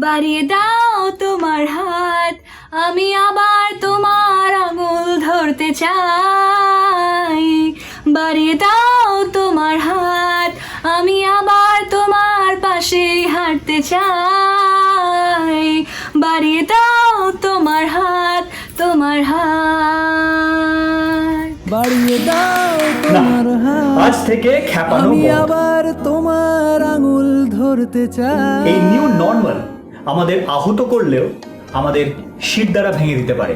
Speaker 4: বাড়িয়ে দাও তোমার হাত, আমি আবার তোমার আঙুল ধরতে চাই। বাড়িয়ে দাও তোমার হাত, আমি আবার তোমার পাশে হাঁটতে চাই। বাড়িয়ে দাও তোমার হাত, তোমার হাত
Speaker 20: বাড়িয়ে দাও তোমার হাত,
Speaker 5: আজ থেকে খ্যাপানো
Speaker 20: আমি
Speaker 5: বন্ধ।
Speaker 20: আবার তোমার আঙুল ধরতে চাই।
Speaker 5: এই নিউ নর্মাল আমাদের আহত করলেও আমাদের শির দ্বারা ভেঙে দিতে পারে।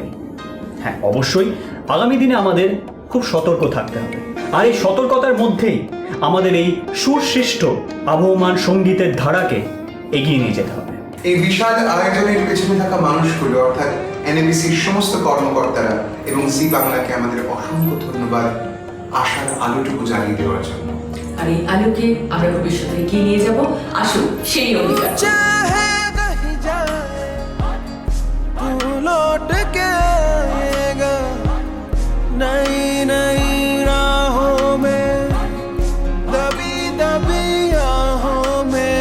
Speaker 5: হ্যাঁ, অবশ্যই আগামী দিনে আমাদের খুব সতর্ক থাকতে হবে, আর এই সতর্কতার মধ্যেই আমাদের এই সুসৃষ্ট আবহমান সঙ্গীতের ধারাকে এগিয়ে নিয়ে যেতে হবে।
Speaker 3: এই বিশাল আয়োজনের পেছনে থাকা মানুষগুলো, অর্থাৎ এনএবিসির সমস্ত কর্মকর্তারা এবং জি বাংলাকে আমাদের অসংখ্য ধন্যবাদ আশার আলোটুকু জ্বালিয়ে দেওয়ার জন্য।
Speaker 2: আর এই আলোকে আমরা ভবিষ্যতে এগিয়ে নিয়ে যাব, আসুন সেই অঙ্গীকার।
Speaker 20: लौट के आएगा नई नई राहों में, दबी दबी आहों में,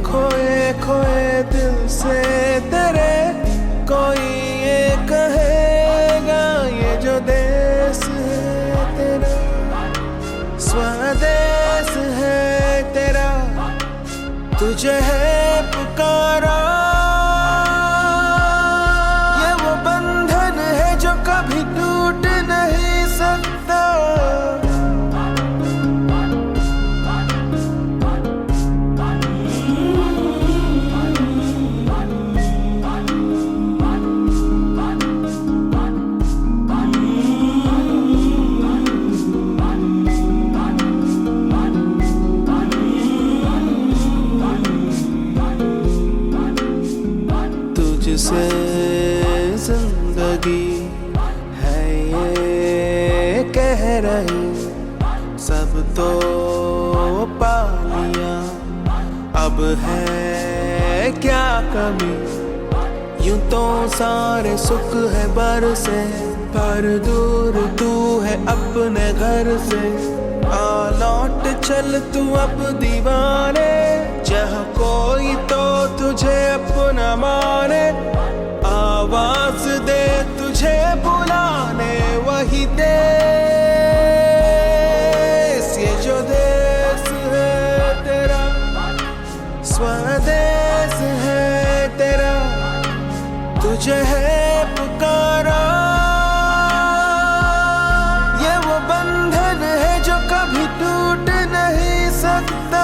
Speaker 20: खोए खोए दिल से तेरे कोई ये कहेगा, ये जो देश है तेरा, स्वदेश है तेरा, तुझे है पुकारा। कभी टूट नहीं सकता, तुझसे जिंदगी कह रही, सब तो पा लिया, अब है क्या कमी, यूं तो सारे सुख है बरसे, पर दूर तू है अपने घर से। आ लौट चल तू अब दीवाने, जहाँ कोई तो तुझे अपना माने, आवाज दे तुझे बुलाने वही देश, ये जो देश है तेरा, स्वदेश है तेरा, तुझे है पुकारा। ये वो बंधन है जो कभी टूट नहीं सकता।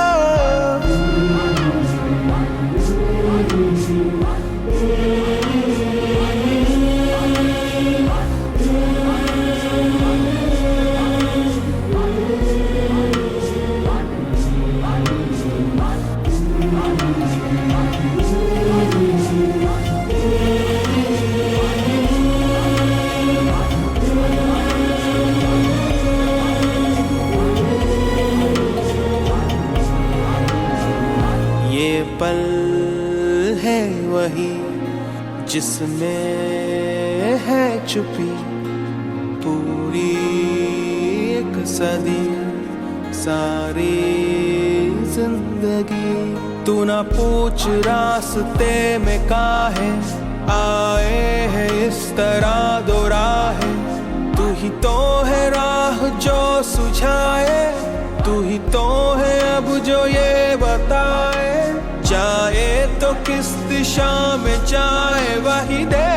Speaker 20: पल है वही जिसमें है छुपी पूरी एक सदी, सारी जिंदगी। तू ना पूछ रास्ते में काहे आए है इस तरह दो राहें, तू ही तो है राह जो सुझाए, तू ही तो है अब जो ये बताए, जाए तो किस दिशा में जाए वही दे।